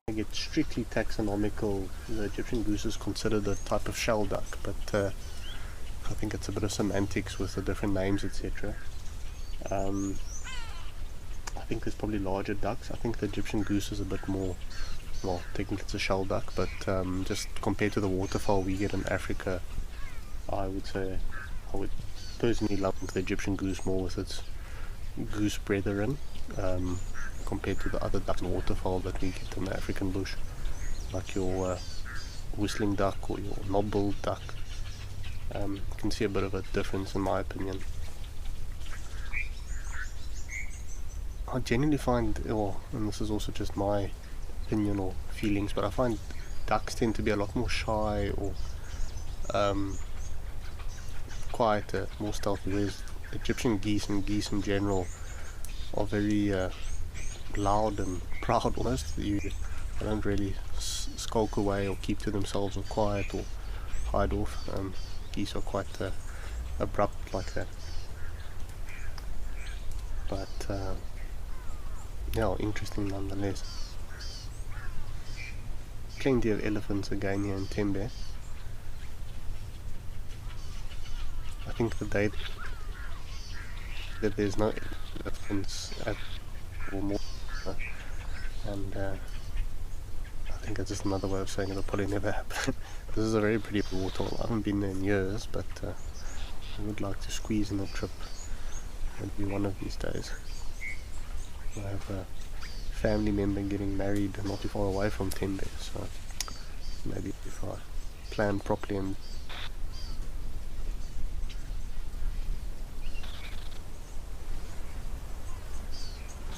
I get strictly taxonomical. The Egyptian goose is considered a type of shell duck, but I think it's a bit of semantics with the different names, etc. I think there's probably larger ducks. I think the Egyptian goose is a bit more, well, technically it's a shell duck, but just compared to the waterfowl we get in Africa, I would say I would personally love the Egyptian goose more with its goose brethren, compared to the other duck and waterfowl that we get in the African bush, like your whistling duck or your knob-billed duck. You can see a bit of a difference in my opinion. I genuinely find, and this is also just my opinion or feelings, but I find ducks tend to be a lot more shy or quieter, more stealthy, whereas Egyptian geese and geese in general are very loud and proud almost. They don't really skulk away or keep to themselves or quiet or hide off. Geese are quite abrupt like that. But yeah, interesting nonetheless. Plenty of elephants again here in Tembe. I think the day that there's no elephants at or more, and I think it's just another way of saying it'll probably never happen. This is a very pretty waterhole. I haven't been there in years, but I would like to squeeze in a trip. Maybe one of these days. I have a family member getting married not too far away from Tembe, so maybe if I plan properly and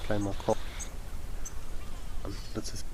play my crop. Let's just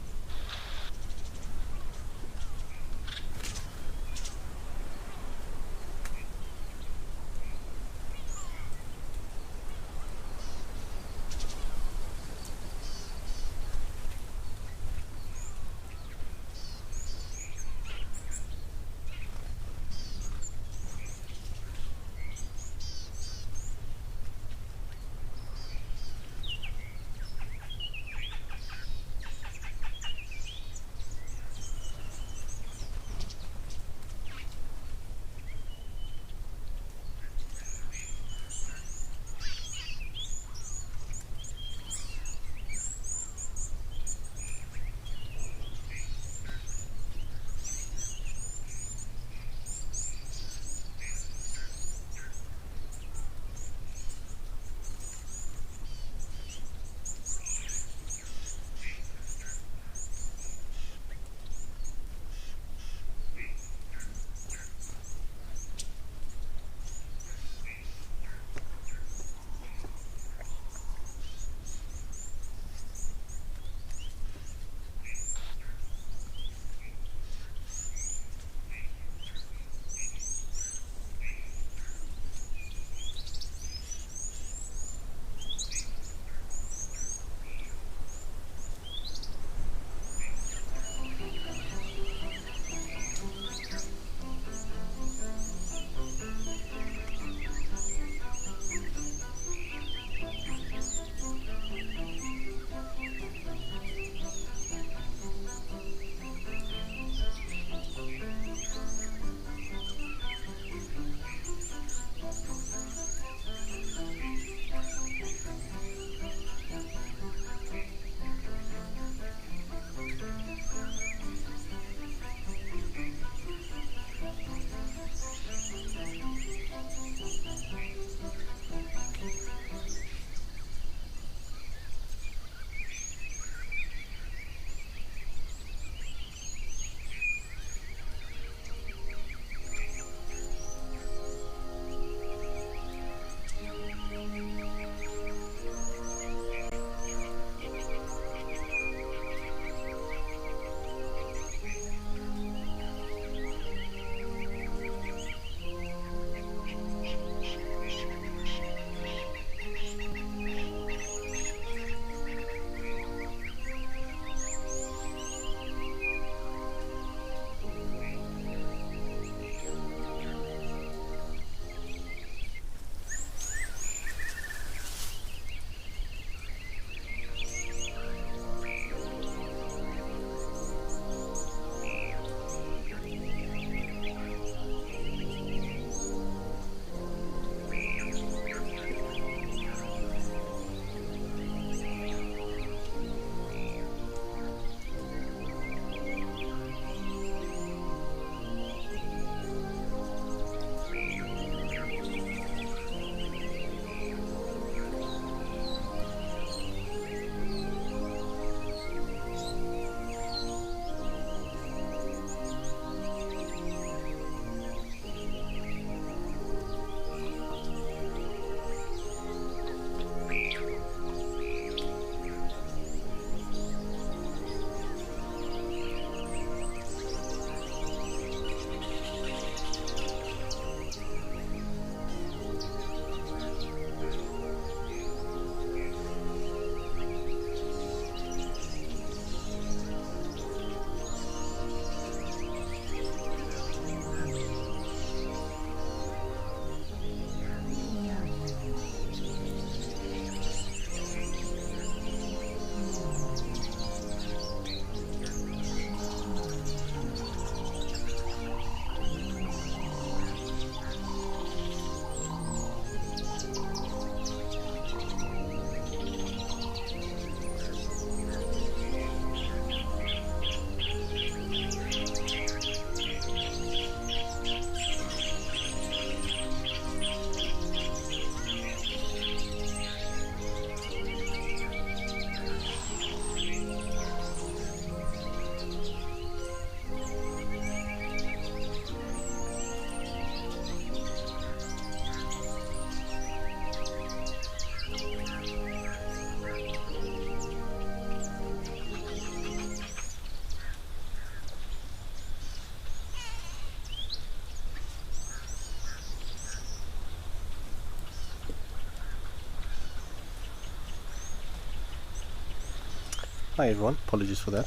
Hi everyone, apologies for that.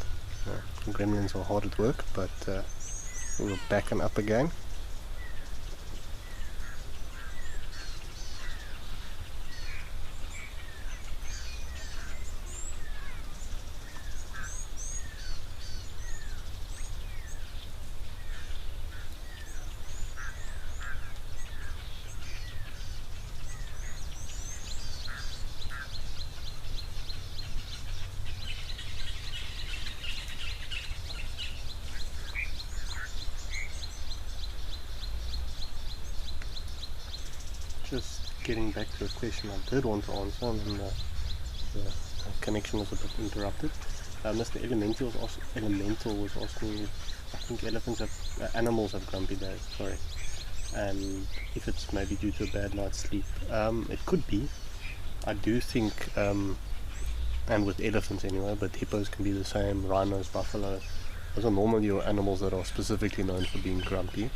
Gremlins are hard at work, but we're back and up again. Just getting back to a question I did want to answer, and then the connection was a bit interrupted. Mr. Elemental was asking if I think animals have grumpy days, sorry, and if it's maybe due to a bad night's sleep. It could be. I do think, and with elephants anyway, but hippos can be the same, rhinos, buffalo. Those are normally your animals that are specifically known for being grumpy.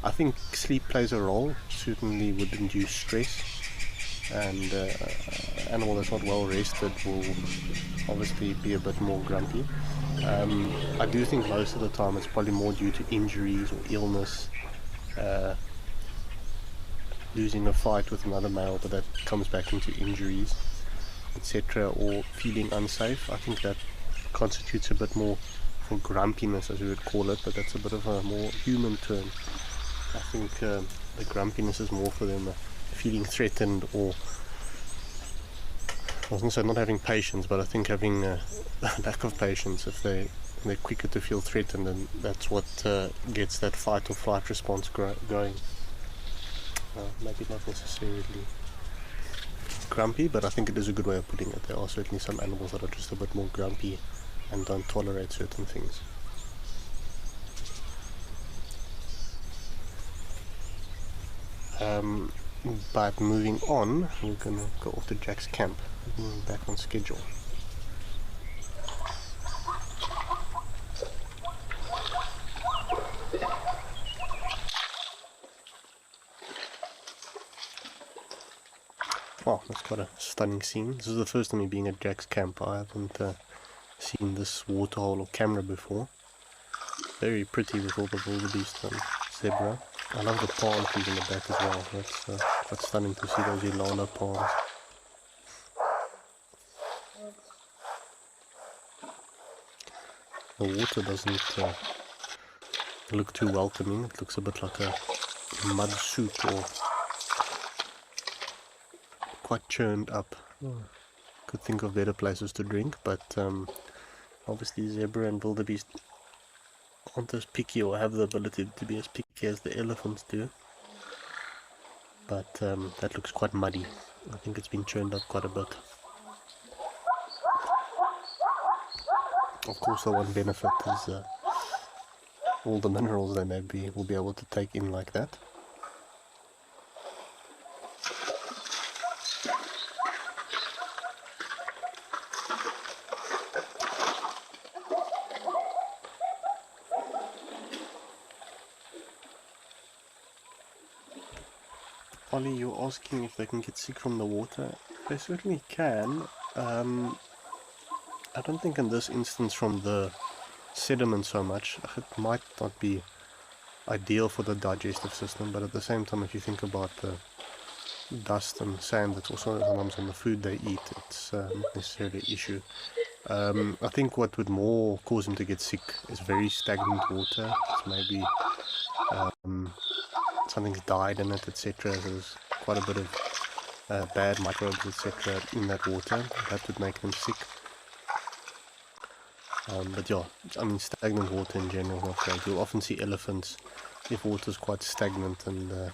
I think sleep plays a role, certainly would induce stress, and an animal that's not well rested will obviously be a bit more grumpy. I do think most of the time it's probably more due to injuries or illness, losing a fight with another male, but that comes back into injuries, etc., or feeling unsafe. I think that constitutes a bit more for grumpiness, as we would call it, but that's a bit of a more human term. I think the grumpiness is more for them feeling threatened, or I was going to say not having patience, but I think having a lack of patience. If they're quicker to feel threatened, and that's what gets that fight or flight response going. Maybe not necessarily grumpy, but I think it is a good way of putting it. There are certainly some animals that are just a bit more grumpy and don't tolerate certain things. But moving on, we're going to go off to Jack's camp. We're back on schedule. Wow, that's quite a stunning scene. This is the first time me being at Jack's camp. I haven't seen this waterhole or camera before. Very pretty with all the wildebeest and zebra. I love the palm trees in the back as well. That's quite stunning to see those Ilana palms. The water doesn't look too welcoming. It looks a bit like a mud soup, or quite churned up. Could think of better places to drink, but obviously zebra and wildebeest aren't as picky, or have the ability to be as picky as the elephants do. But that looks quite muddy. I think it's been churned up quite a bit. Of course, the one benefit is all the minerals they will be able to take in like that. Ollie, you're asking if they can get sick from the water. They certainly can. I don't think in this instance from the sediment so much. It might not be ideal for the digestive system, but at the same time, if you think about the dust and sand that's also sometimes on the food they eat, it's not necessarily an issue. I think what would more cause them to get sick is very stagnant water. It's maybe something's died in it, etc. There's quite a bit of bad microbes, etc. in that water. That would make them sick. But yeah, I mean, stagnant water in general is not great. You'll often see elephants, if water's quite stagnant and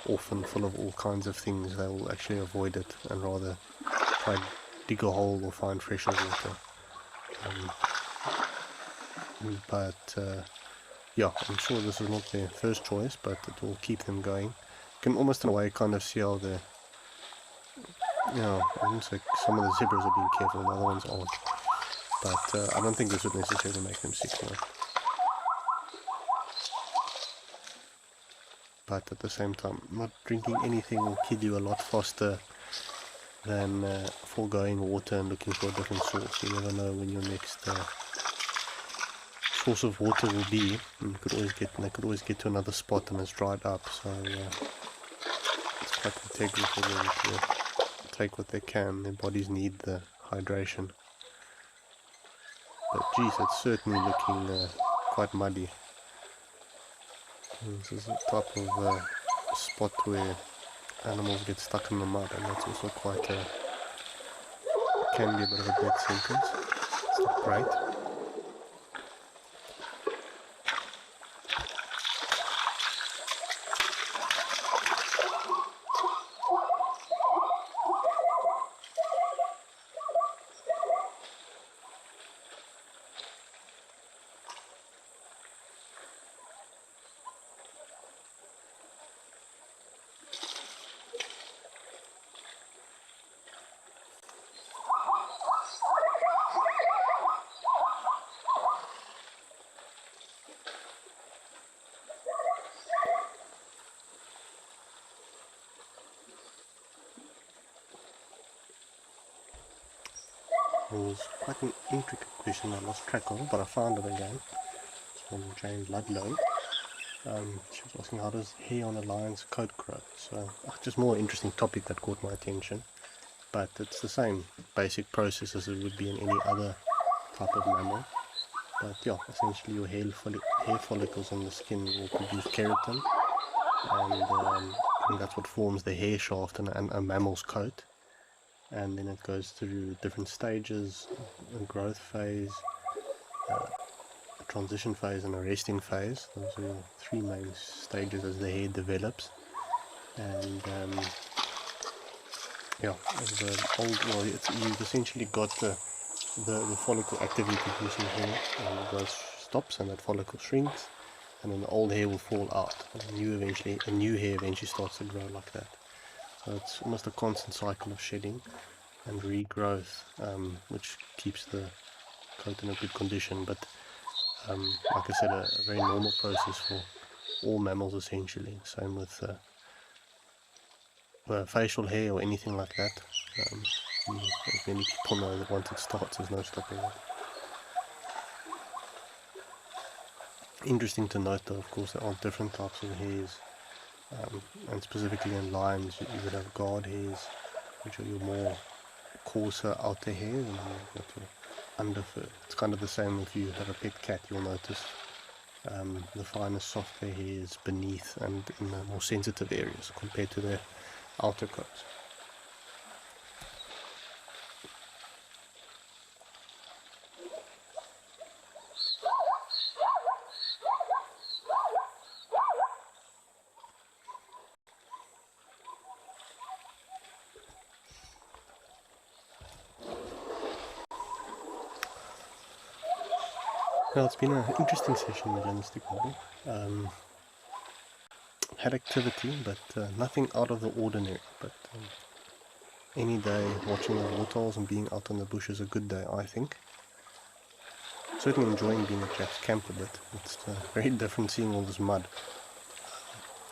often full of all kinds of things, they will actually avoid it and rather try and dig a hole or find fresher water. Yeah, I'm sure this is not their first choice, but it will keep them going. You can almost in a way kind of see how the, I wouldn't say some of the zebras are being careful and the other ones aren't. But I don't think this would necessarily make them sick, no. But at the same time, not drinking anything will kill you a lot faster than foregoing water and looking for a different source. You never know when your next source of water will be. And they could always get to another spot and it's dried up. So it's quite integral for them to take what they can. Their bodies need the hydration. But geez, it's certainly looking quite muddy. And this is a type of spot where animals get stuck in the mud, and that's also quite can be a bit of a death sentence. It's not great. It was quite an intricate question I lost track of, but I found it again. It's from Jane Ludlow. She was asking, how does hair on a lion's coat grow? So just more interesting topic that caught my attention. But it's the same basic process as it would be in any other type of mammal. But yeah, essentially your hair follicles on the skin will produce keratin, and that's what forms the hair shaft in a mammal's coat. And then it goes through different stages: a growth phase, a transition phase, and a resting phase. Those are your three main stages as the hair develops. And yeah, you've essentially got the follicle actively producing hair, and the growth stops, and that follicle shrinks, and then the old hair will fall out, and a new hair eventually starts to grow like that. So it's almost a constant cycle of shedding and regrowth, which keeps the coat in a good condition. But like I said, a very normal process for all mammals essentially. Same with facial hair or anything like that. As many people know that once it starts, there's no stopping it. Interesting to note though, of course, there are different types of hairs. And specifically in lions, you would have guard hairs, which are your more coarser outer hair, and you've got your underfur. It's kind of the same if you have a pet cat. You'll notice the finer, softer hairs beneath and in the more sensitive areas compared to their outer coats. Well, it's been an interesting session with Journalistic Hobby. Had activity, but nothing out of the ordinary. But any day watching the waterholes and being out on the bush is a good day, I think. Certainly enjoying being at Jack's camp a bit. It's very different seeing all this mud.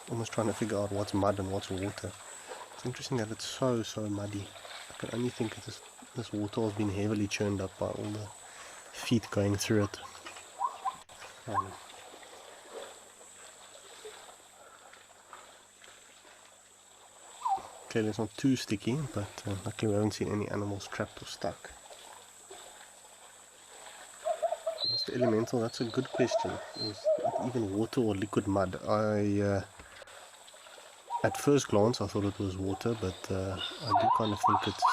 Almost trying to figure out what's mud and what's water. It's interesting that it's so muddy. I can only think this waterhole has been heavily churned up by all the feet going through it. Clearly it's not too sticky, but luckily we haven't seen any animals trapped or stuck. Mr. Elemental, that's a good question. Is it even water or liquid mud? At first glance I thought it was water, but I do kind of think it's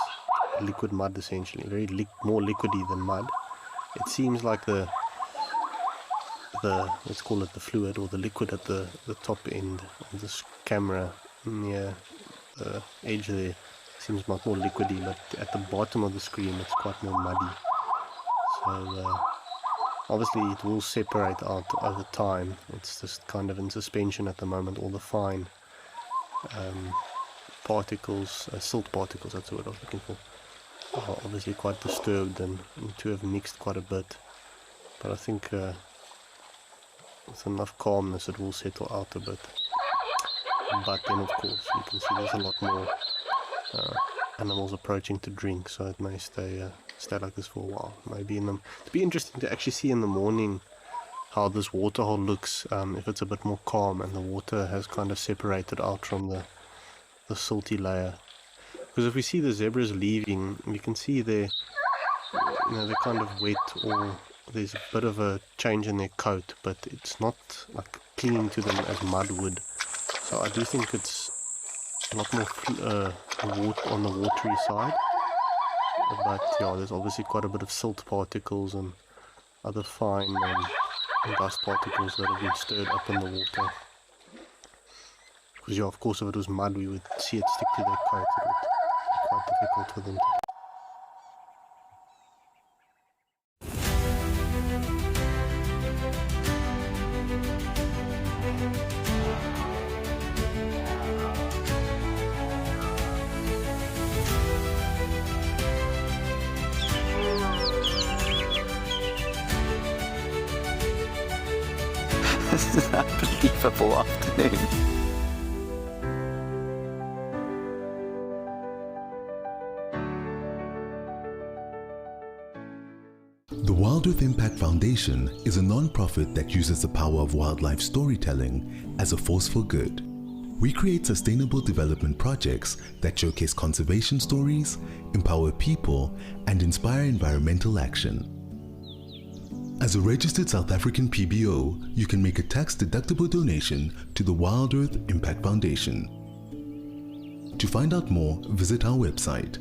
liquid mud essentially, very more liquidy than mud. It seems like the let's call it the fluid or the liquid at the top end of this camera near the edge there seems much more liquidy, but at the bottom of the screen it's quite more muddy. So obviously it will separate out over time. It's just kind of in suspension at the moment. All the fine particles, silt particles, that's the word I was looking for, are obviously quite disturbed and to have mixed quite a bit. But I think with enough calmness it will settle out a bit. But then of course you can see there's a lot more animals approaching to drink, so it may stay like this for a while. Maybe it'd be interesting to actually see in the morning how this waterhole looks, if it's a bit more calm and the water has kind of separated out from the silty layer. Because if we see the zebras leaving, we can see they're kind of wet, or there's a bit of a change in their coat, but it's not like clinging to them as mud would. So I do think it's a lot more on the watery side. But yeah, there's obviously quite a bit of silt particles and other fine dust particles that have been stirred up in the water. Because yeah, of course, if it was mud, we would see it stick to their coat. It would be quite difficult for them to do. This is an unbelievable afternoon. The Wild Earth Impact Foundation is a non-profit that uses the power of wildlife storytelling as a force for good. We create sustainable development projects that showcase conservation stories, empower people, and inspire environmental action. As a registered South African PBO, you can make a tax-deductible donation to the Wild Earth Impact Foundation. To find out more, visit our website.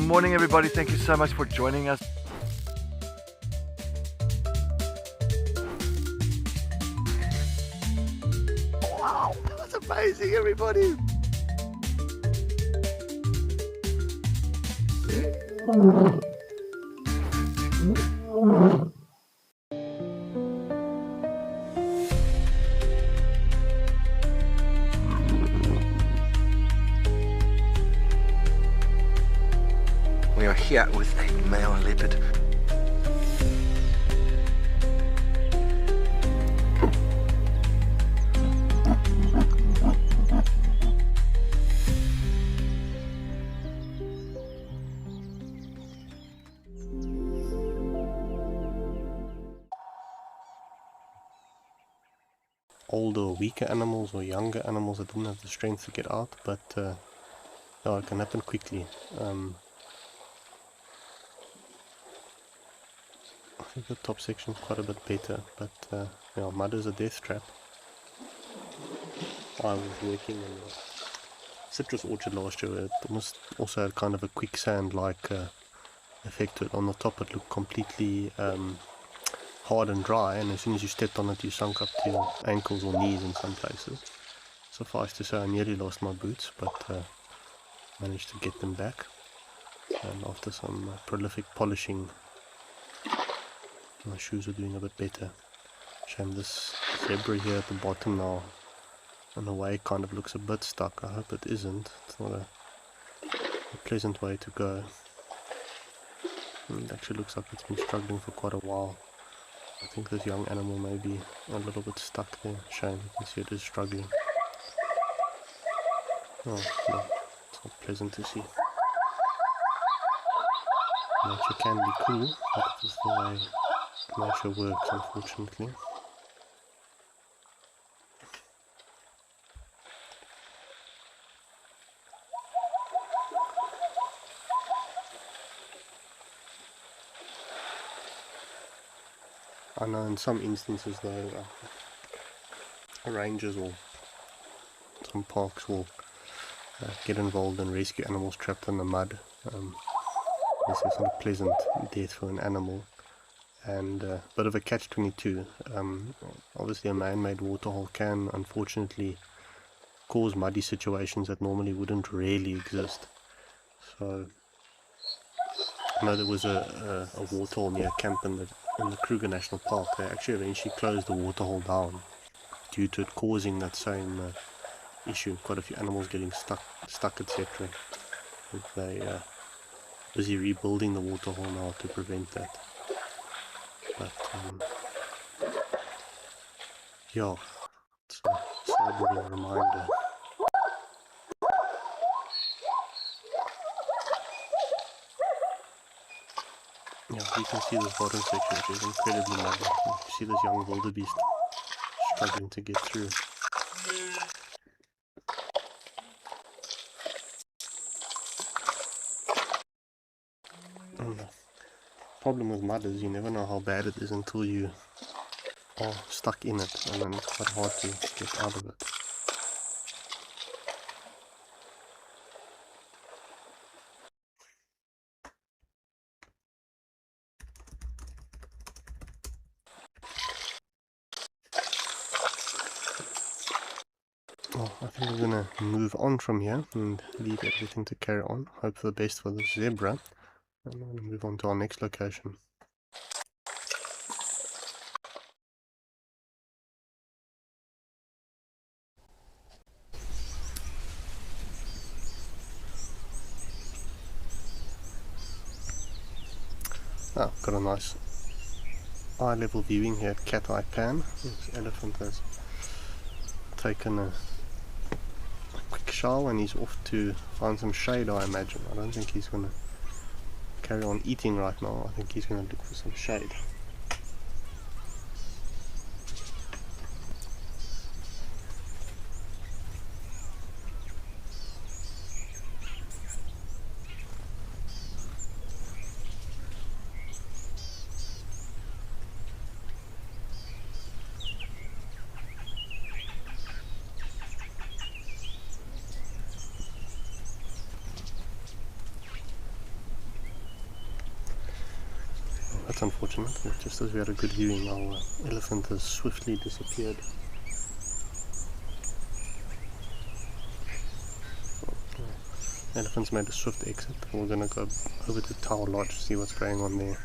Morning everybody, thank you so much for joining us. Wow, that was amazing, everybody. We are here with a male leopard. Older or weaker animals or younger animals that didn't have the strength to get out, but yeah, it can happen quickly. I think the top section is quite a bit better, but yeah, mud is a death trap. I was working in a citrus orchard last year. It almost also had kind of a quicksand-like effect to it. On the top it looked completely hard and dry, and as soon as you stepped on it you sunk up to your ankles or knees in some places. Suffice to say, I nearly lost my boots, but managed to get them back, and after some prolific polishing my shoes are doing a bit better. Shame this zebra here at the bottom now in a way kind of looks a bit stuck. I hope it isn't. It's not a pleasant way to go. It actually looks like it's been struggling for quite a while. I think this young animal may be a little bit stuck there. Shame, you can see it is struggling. Oh no, it's not pleasant to see. Nature can be cool, but it is the way nature works, unfortunately. I know in some instances though, rangers or some parks will get involved and rescue animals trapped in the mud. This is not a pleasant death for an animal, and a bit of a catch-22. Obviously a man-made waterhole can unfortunately cause muddy situations that normally wouldn't really exist. So I know there was a waterhole near camp in the Kruger National Park. They actually eventually closed the waterhole down due to it causing that same issue. Quite a few animals getting stuck, etc. They busy rebuilding the waterhole now to prevent that. But yeah, it's a sobering reminder. Yeah, you can see this bottom section, which is incredibly muddy. You see this young wildebeest struggling to get through. And the problem with mud is you never know how bad it is until you are stuck in it, and then it's quite hard to get out of it. Well, I think we're going to move on from here and leave everything to carry on. Hope for the best for the zebra. And I'm going to move on to our next location. Ah, got a nice eye level viewing here at Cat Eye Pan. This elephant has taken a quick shower and he's off to find some shade, I imagine. I don't think he's going to carry on eating right now. I think he's going to look for some shade. That's unfortunate. Just as we had a good viewing, our elephant has swiftly disappeared. The elephant's made a swift exit. We're going to go over to Tower Lodge, see what's going on there.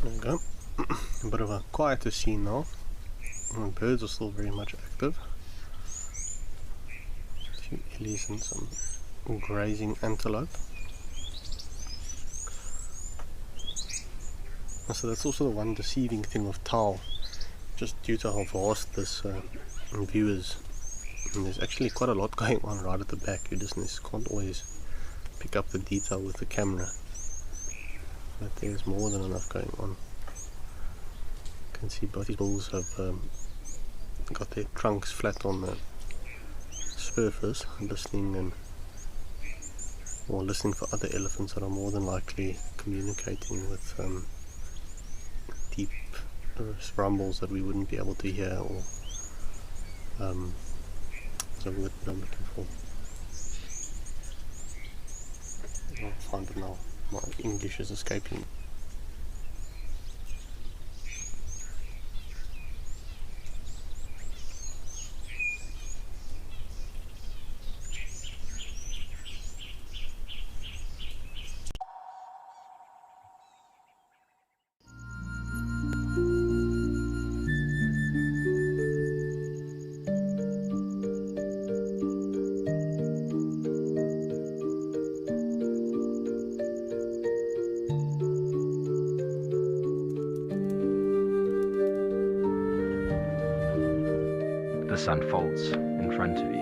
There we go. A bit of a quieter scene now. The birds are still very much active. A few ellies and some grazing antelope. So that's also the one deceiving thing of Tau, just due to how vast this view is. And there's actually quite a lot going on right at the back. You just can't always pick up the detail with the camera. But there's more than enough going on. You can see both these bulls have got their trunks flat on the surface, listening for other elephants that are more than likely communicating with deep rumbles that we wouldn't be able to hear, or what's the word that I'm looking for? I'll find it now. My English is escaping. This unfolds in front of you.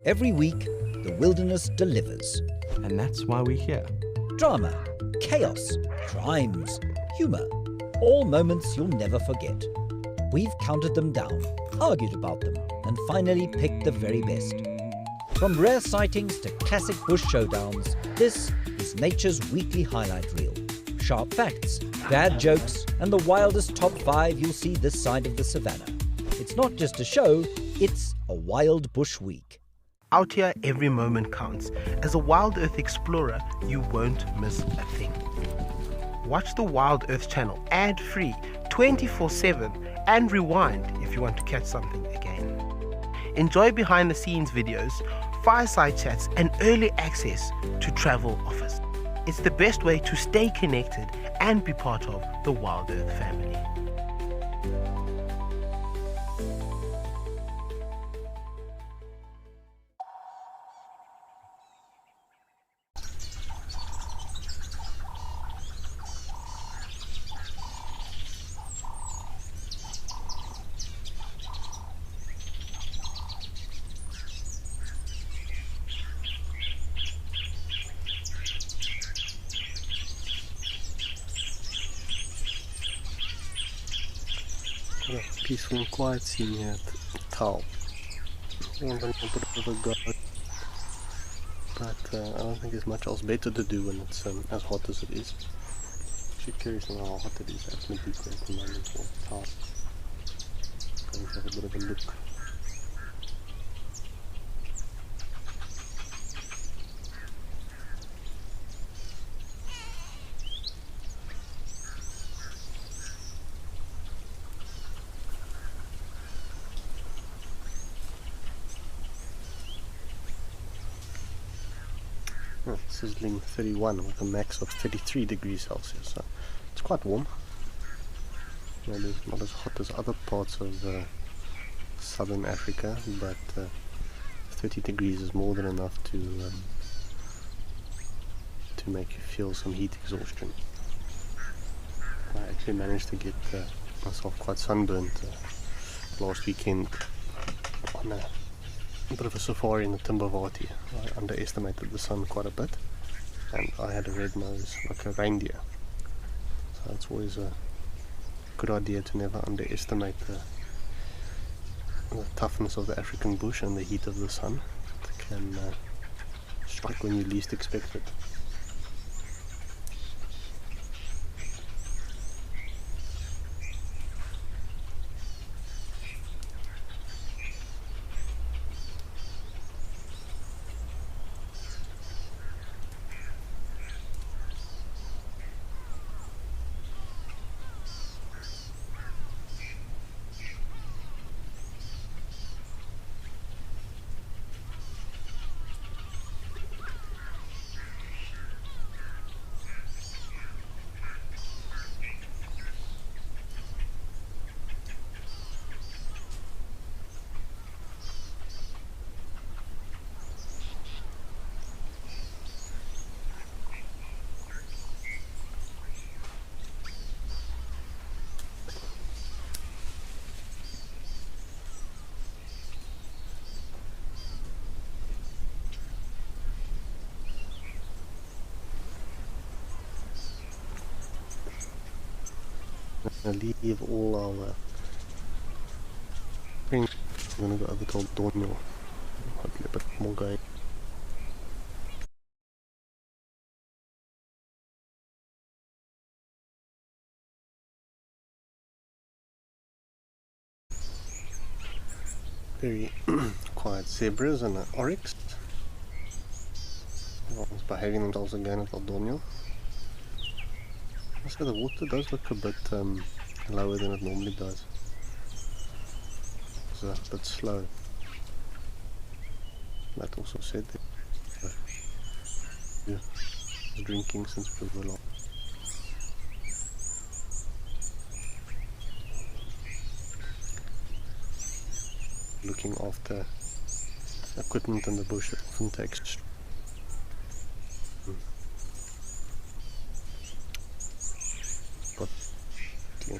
Every week, the wilderness delivers. And that's why we're here. Drama, chaos, crimes, humour. All moments you'll never forget. We've counted them down, argued about them, and finally picked the very best. From rare sightings to classic bush showdowns, this is nature's weekly highlight reel. Sharp facts, bad jokes, and the wildest top 5 you'll see this side of the savannah. It's not just a show, it's a wild bush week. Out here, every moment counts. As a Wild Earth explorer, you won't miss a thing. Watch the Wild Earth channel ad-free, 24/7, and rewind if you want to catch something again. Enjoy behind-the-scenes videos, fireside chats, and early access to travel offers. It's the best way to stay connected and be part of the Wild Earth family. Peaceful and quiet scene here at Tal. I'm going to put a bit of a go, but I don't think there's much else better to do when it's as hot as it is. Actually curious to know how hot it is at Medusa at the moment for Tal. Going to have a bit of a look. Sizzling 31 with a max of 33 degrees Celsius, so it's quite warm. Maybe not as hot as other parts of southern Africa, but 30 degrees is more than enough to make you feel some heat exhaustion. I actually managed to get myself quite sunburnt last weekend on a bit of a safari in the Timbavati. I underestimated the sun quite a bit, and I had a red nose like a reindeer. So it's always a good idea to never underestimate the toughness of the African bush and the heat of the sun. It can strike when you least expect it. Leave all our things. I'm gonna go over to Donio. Hopefully a bit more going. Very quiet zebras and an oryx. It's behaving themselves again at El Dormio. Also, the water does look a bit lower than it normally does. It's a bit slow. That also said that yeah, it's drinking since we were long. Looking after equipment in the bush that often takes but yeah,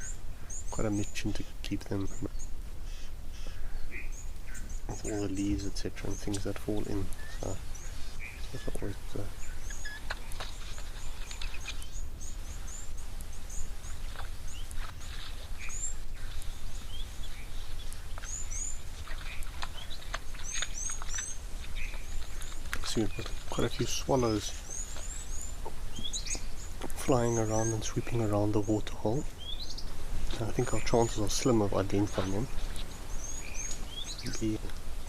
quite a mission to keep them with all the leaves, etc., and things that fall in. So it's always see, we've got quite a few swallows flying around and sweeping around the waterhole. I think our chances are slim of identifying them. There'll be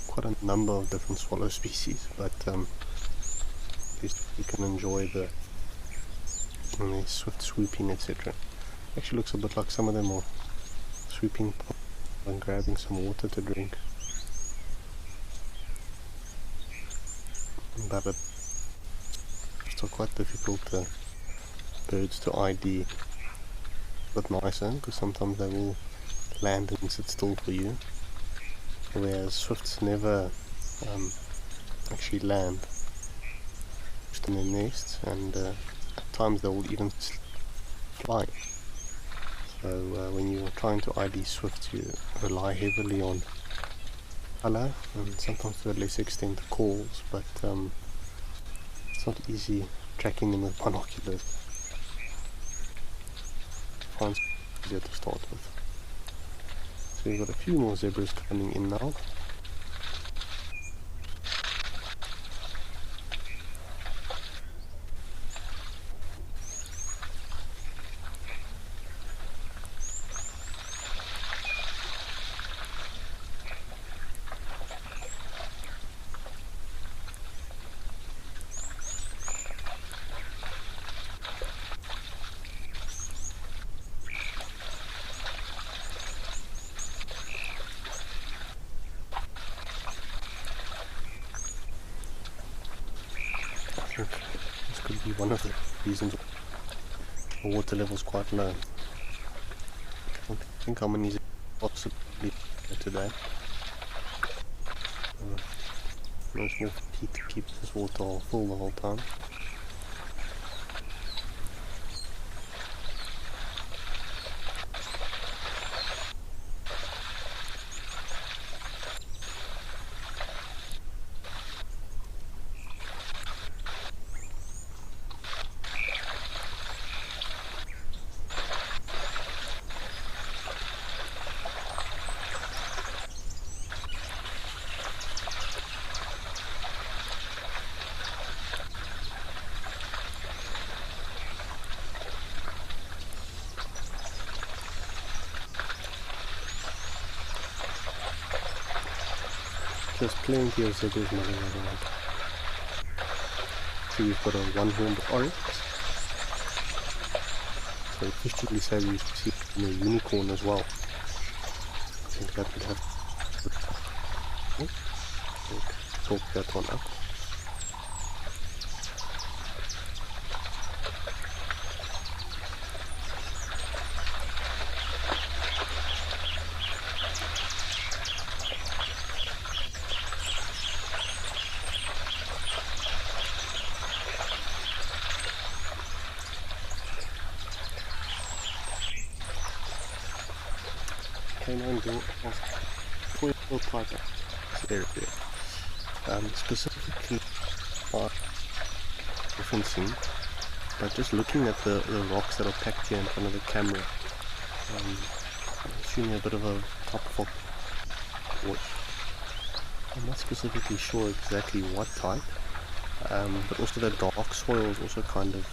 quite a number of different swallow species, but at least you can enjoy the swift swooping, etc. Actually looks a bit like some of them are sweeping and grabbing some water to drink. But it's still quite difficult birds to ID. But nicer, because sometimes they will land and sit still for you, whereas swifts never actually land, just in their nests, and at times they will even fly. So when you're trying to ID swifts, you rely heavily on colour and sometimes to a lesser extent calls, but it's not easy tracking them with binoculars. It's easier to start with. So we've got a few more zebras coming in now. This could be one of the reasons the water level is quite low. I don't think how many possibly today. No small feet to keep this water full the whole time. There's plenty of zebras running around. So we've got a one-horned oryx. So officially say we see a unicorn as well. I think that would have talk that one up. Canine door of foil piper area. Specifically referencing, but just looking at the rocks that are packed here in front of the camera, shooting a bit of a top for watch. I'm not specifically sure exactly what type, but also the dark soil is also kind of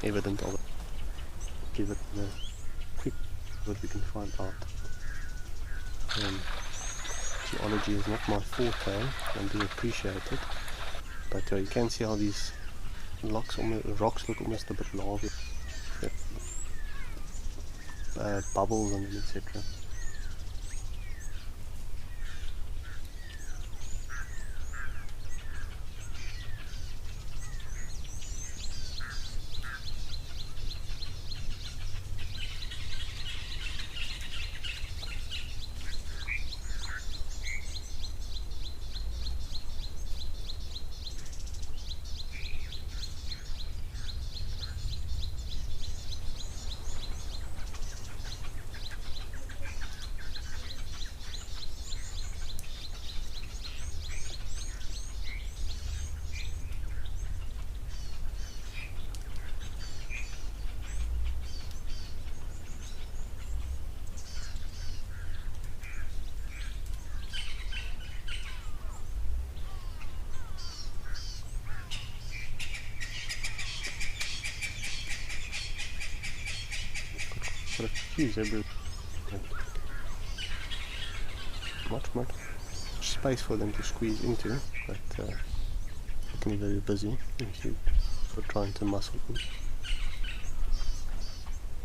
evident of it. Give it a quick what we can find out. Geology is not my forte, I do appreciate it, but you can see how these rocks look almost a bit lava. Bubbles and etc. Got a few zebras. Much space for them to squeeze into, but looking very busy if you are trying to muscle them.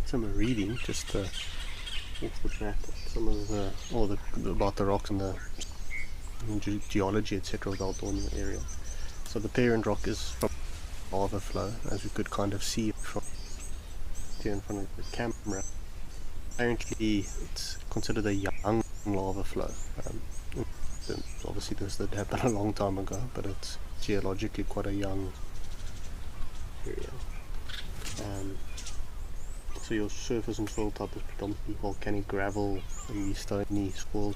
Some reading just off the bat, some of about the rocks and the geology etc. of the Aldornia area. So the parent rock is from lava flow, as we could kind of see from here in front of the camera. Apparently it's considered a young lava flow. Obviously this did happen a long time ago, but it's geologically quite a young area. So your surface and soil type is predominantly volcanic gravel and these stony swirls.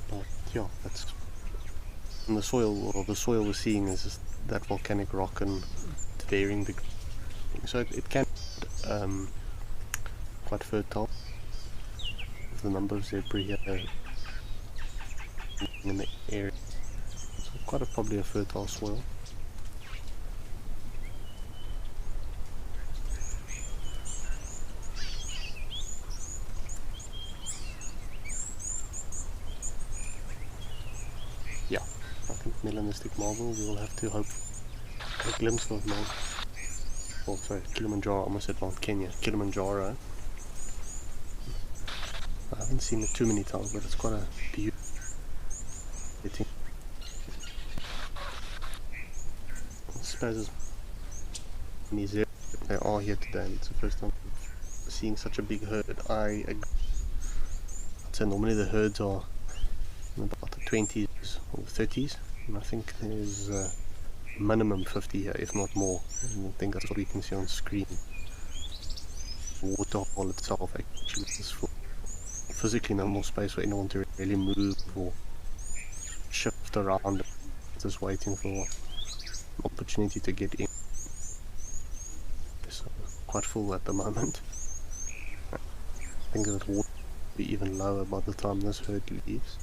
But yeah, that's in the soil, or the soil we're seeing is just that volcanic rock and varying degree. So it can quite fertile. The number of zebra here in the area, so probably a fertile soil. Yeah, I think melanistic marble. We will have to hope a glimpse of marble. Oh, sorry, Kilimanjaro. I almost said Mount Kenya. Kilimanjaro. I haven't seen it too many times, but it's quite a beautiful. Spazes. They are here today, and it's the first time seeing such a big herd. I'd say normally the herds are in about the 20s or 30s, and I think there's minimum 50 here, if not more. And I think that's what we can see on screen. The waterhole itself actually is full. Physically no more space for anyone to really move or shift around, just waiting for an opportunity to get in. It's quite full at the moment. I think that water will be even lower by the time this herd leaves.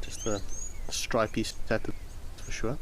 Just a stripy status for sure.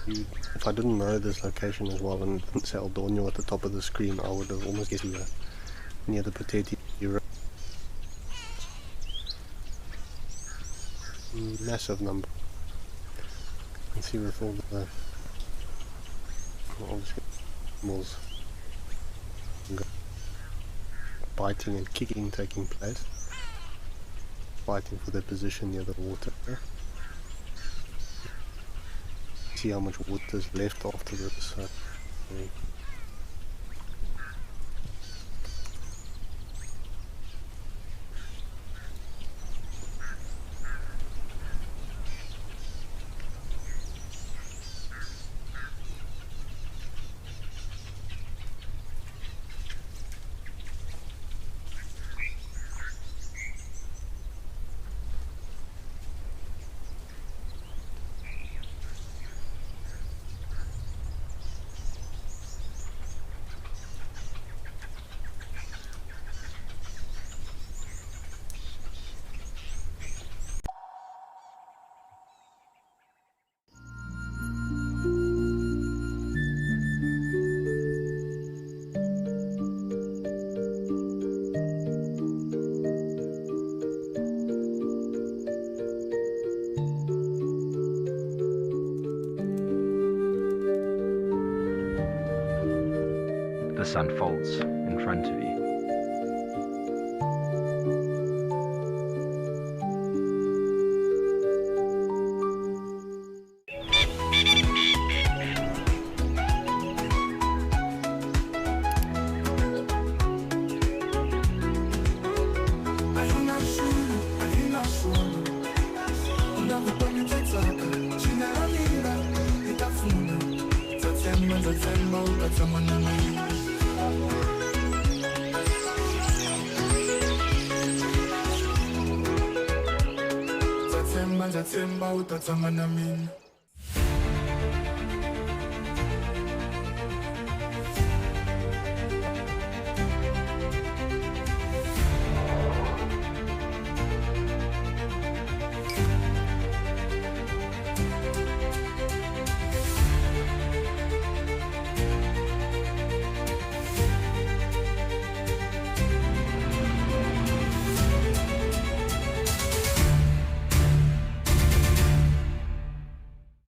If I didn't know this location as well and it didn't say El Dornio at the top of the screen, I would have almost guessed you were near the Potato Euro. Massive number. You can see with all the obviously animals biting and kicking taking place, fighting for their position near the water. See how much water is left after this. This unfolds in front of you.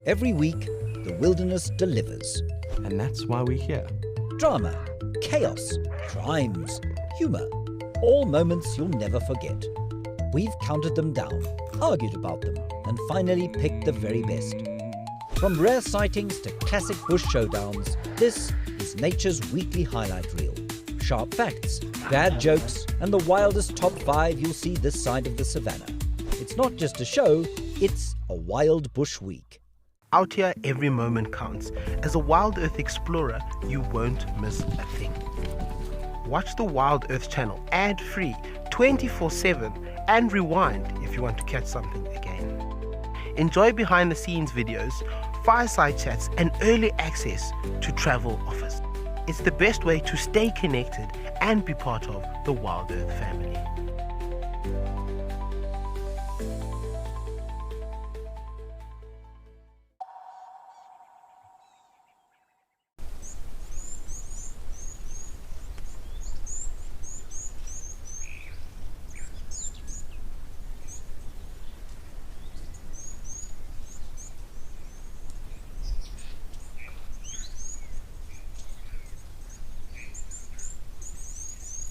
Every week, the wilderness delivers. And that's why we're here. Drama, chaos, crimes, humour. All moments you'll never forget. We've counted them down, argued about them, and finally picked the very best. From rare sightings to classic bush showdowns, this is nature's weekly highlight reel. Sharp facts, bad jokes, and the wildest top 5 you'll see this side of the savannah. It's not just a show, it's a wild bush week. Out here, every moment counts. As a Wild Earth explorer, you won't miss a thing. Watch the Wild Earth channel ad-free, 24/7, and rewind if you want to catch something again. Enjoy behind-the-scenes videos, fireside chats, and early access to travel offers. It's the best way to stay connected and be part of the Wild Earth family.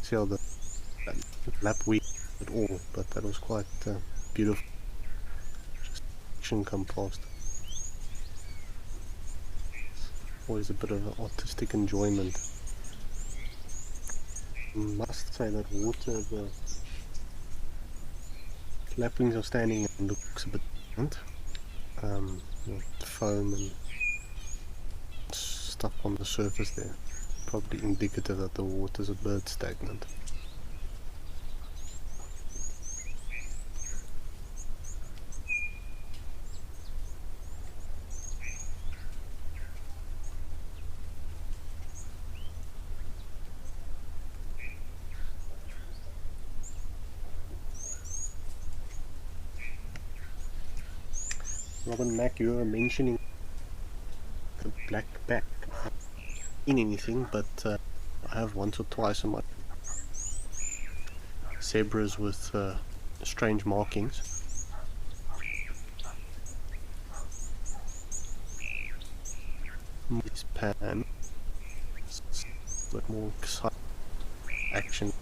See how the lap week at all, but that was quite beautiful. Just action come past. Always a bit of an artistic enjoyment. Must say that water, the lapwings are standing and looks a bit different. Foam and stuff on the surface there. Probably indicative that the water's a bit stagnant. Robin Mack, you were mentioning a black back. In anything, but I have once or twice in my zebras with strange markings. This pan, but more exciting action.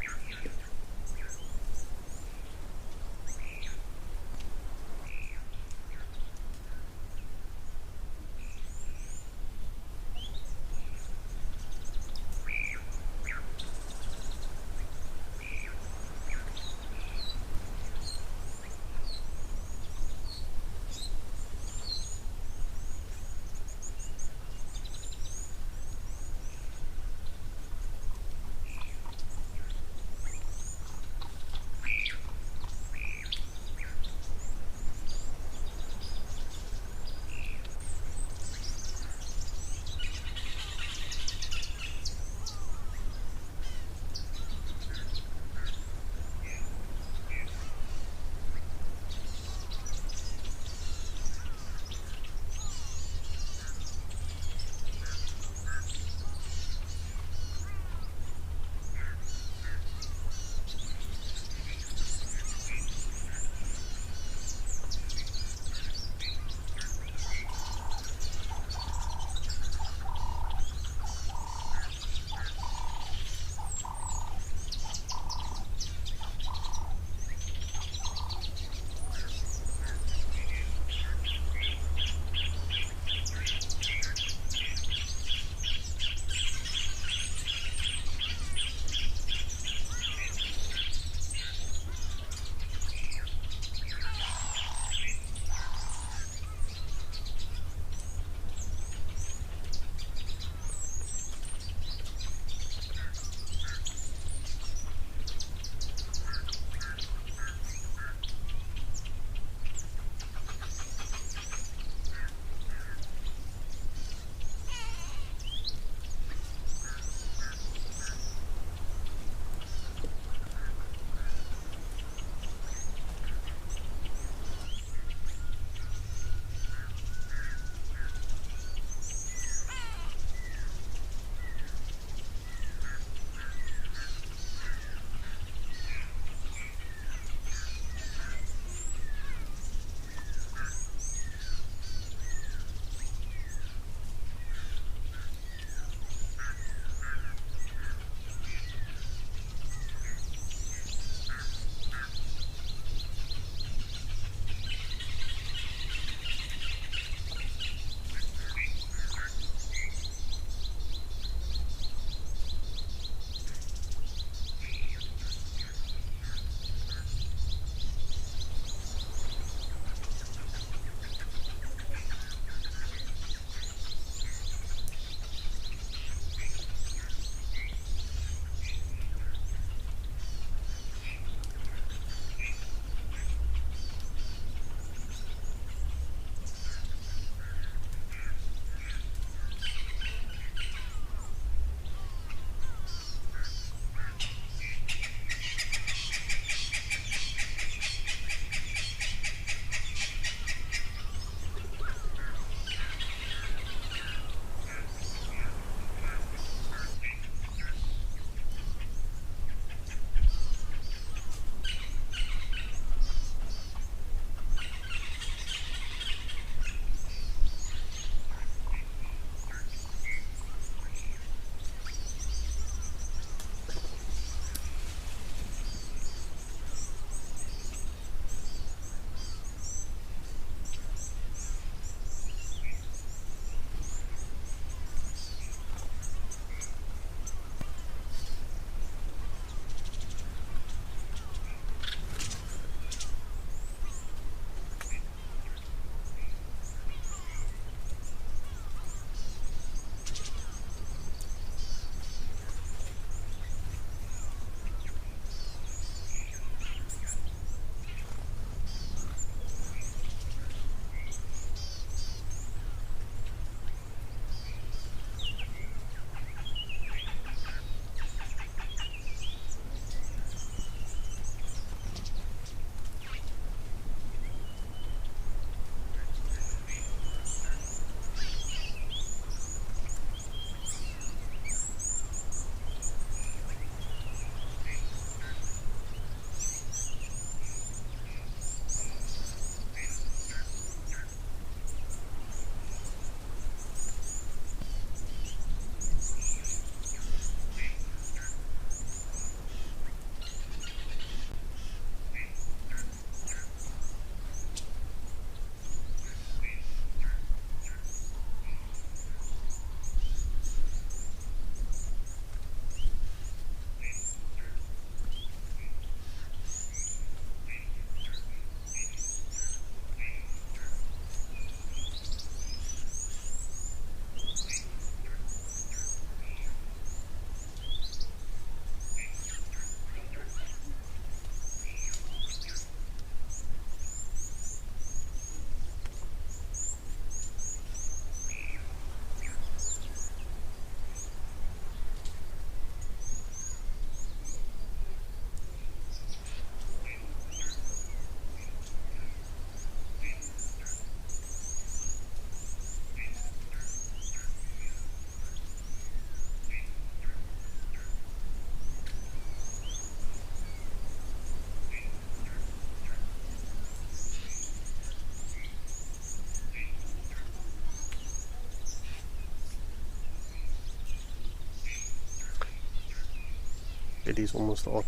It is almost off.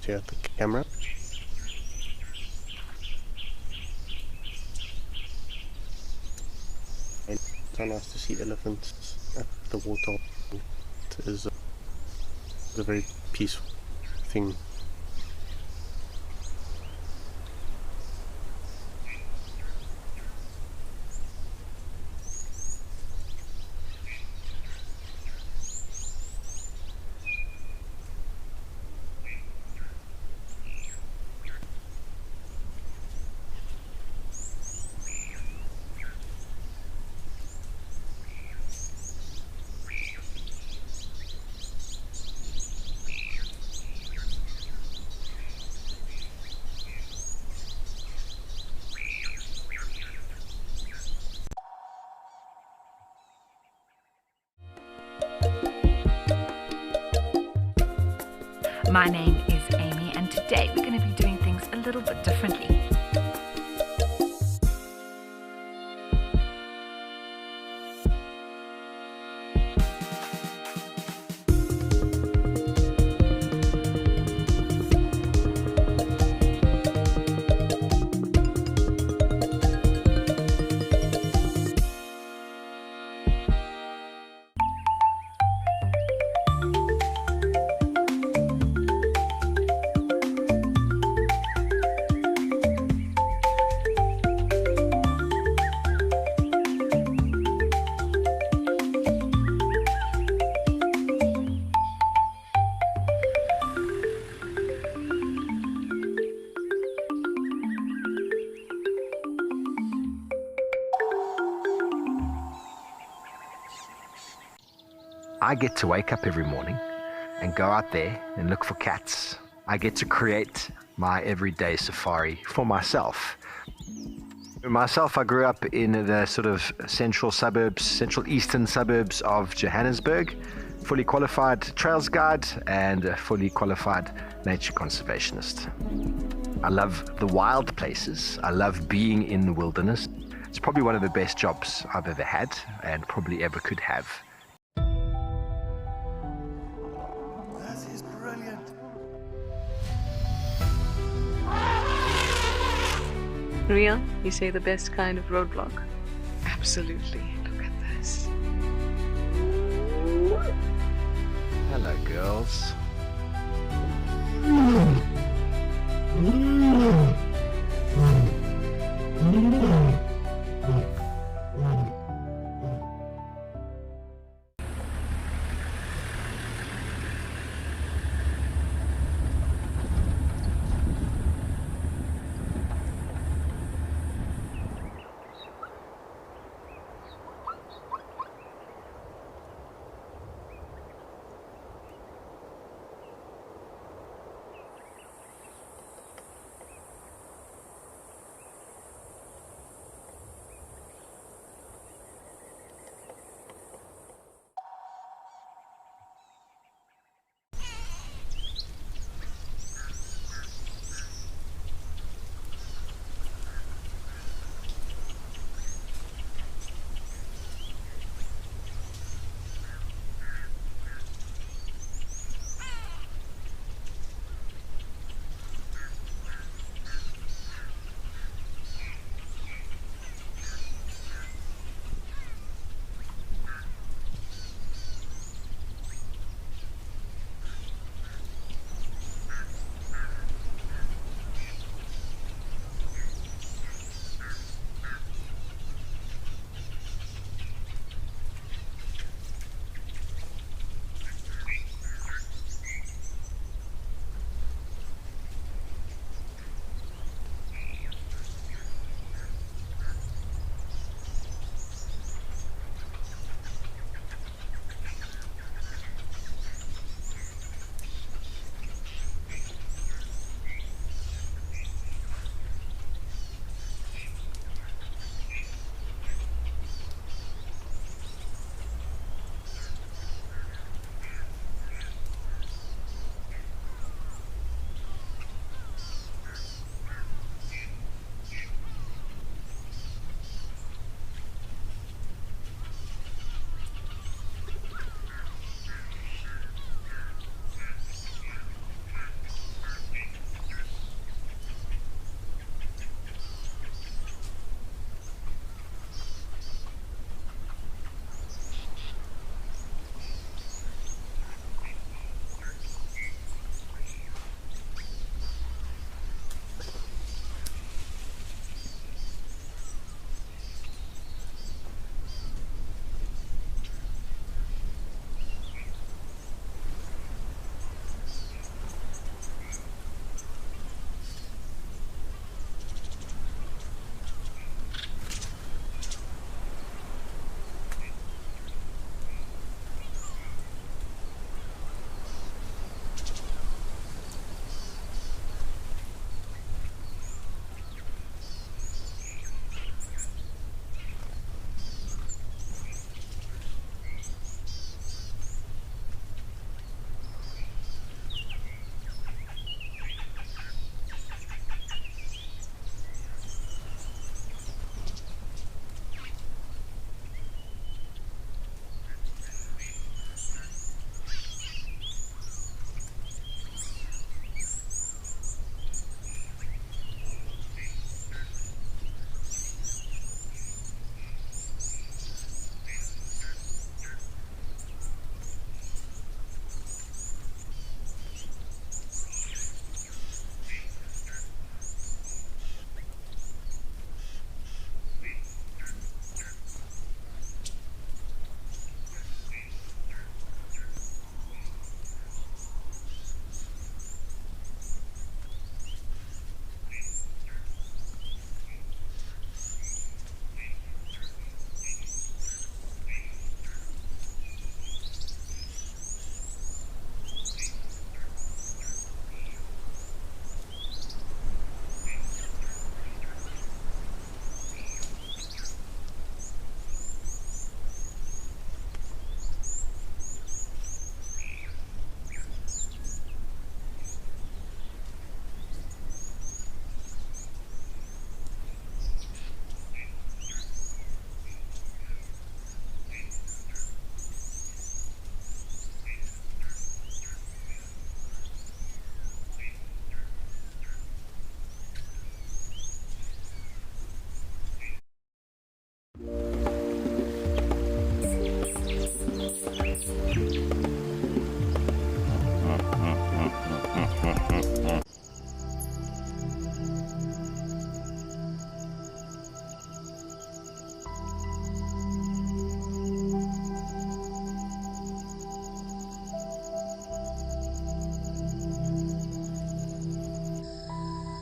Here at the camera. And it's so nice to see elephants at the water. It is a very peaceful thing. My name is Amy, and today we're going to be doing things a little bit differently. I get to wake up every morning and go out there and look for cats. I get to create my everyday safari for myself. I grew up in the sort of central eastern suburbs of Johannesburg, fully qualified trails guide and a fully qualified nature conservationist. I love the wild places. I love being in the wilderness. It's probably one of the best jobs I've ever had and probably ever could have. That is brilliant. Real? You say the best kind of roadblock? Absolutely. Look at this. Hello, girls.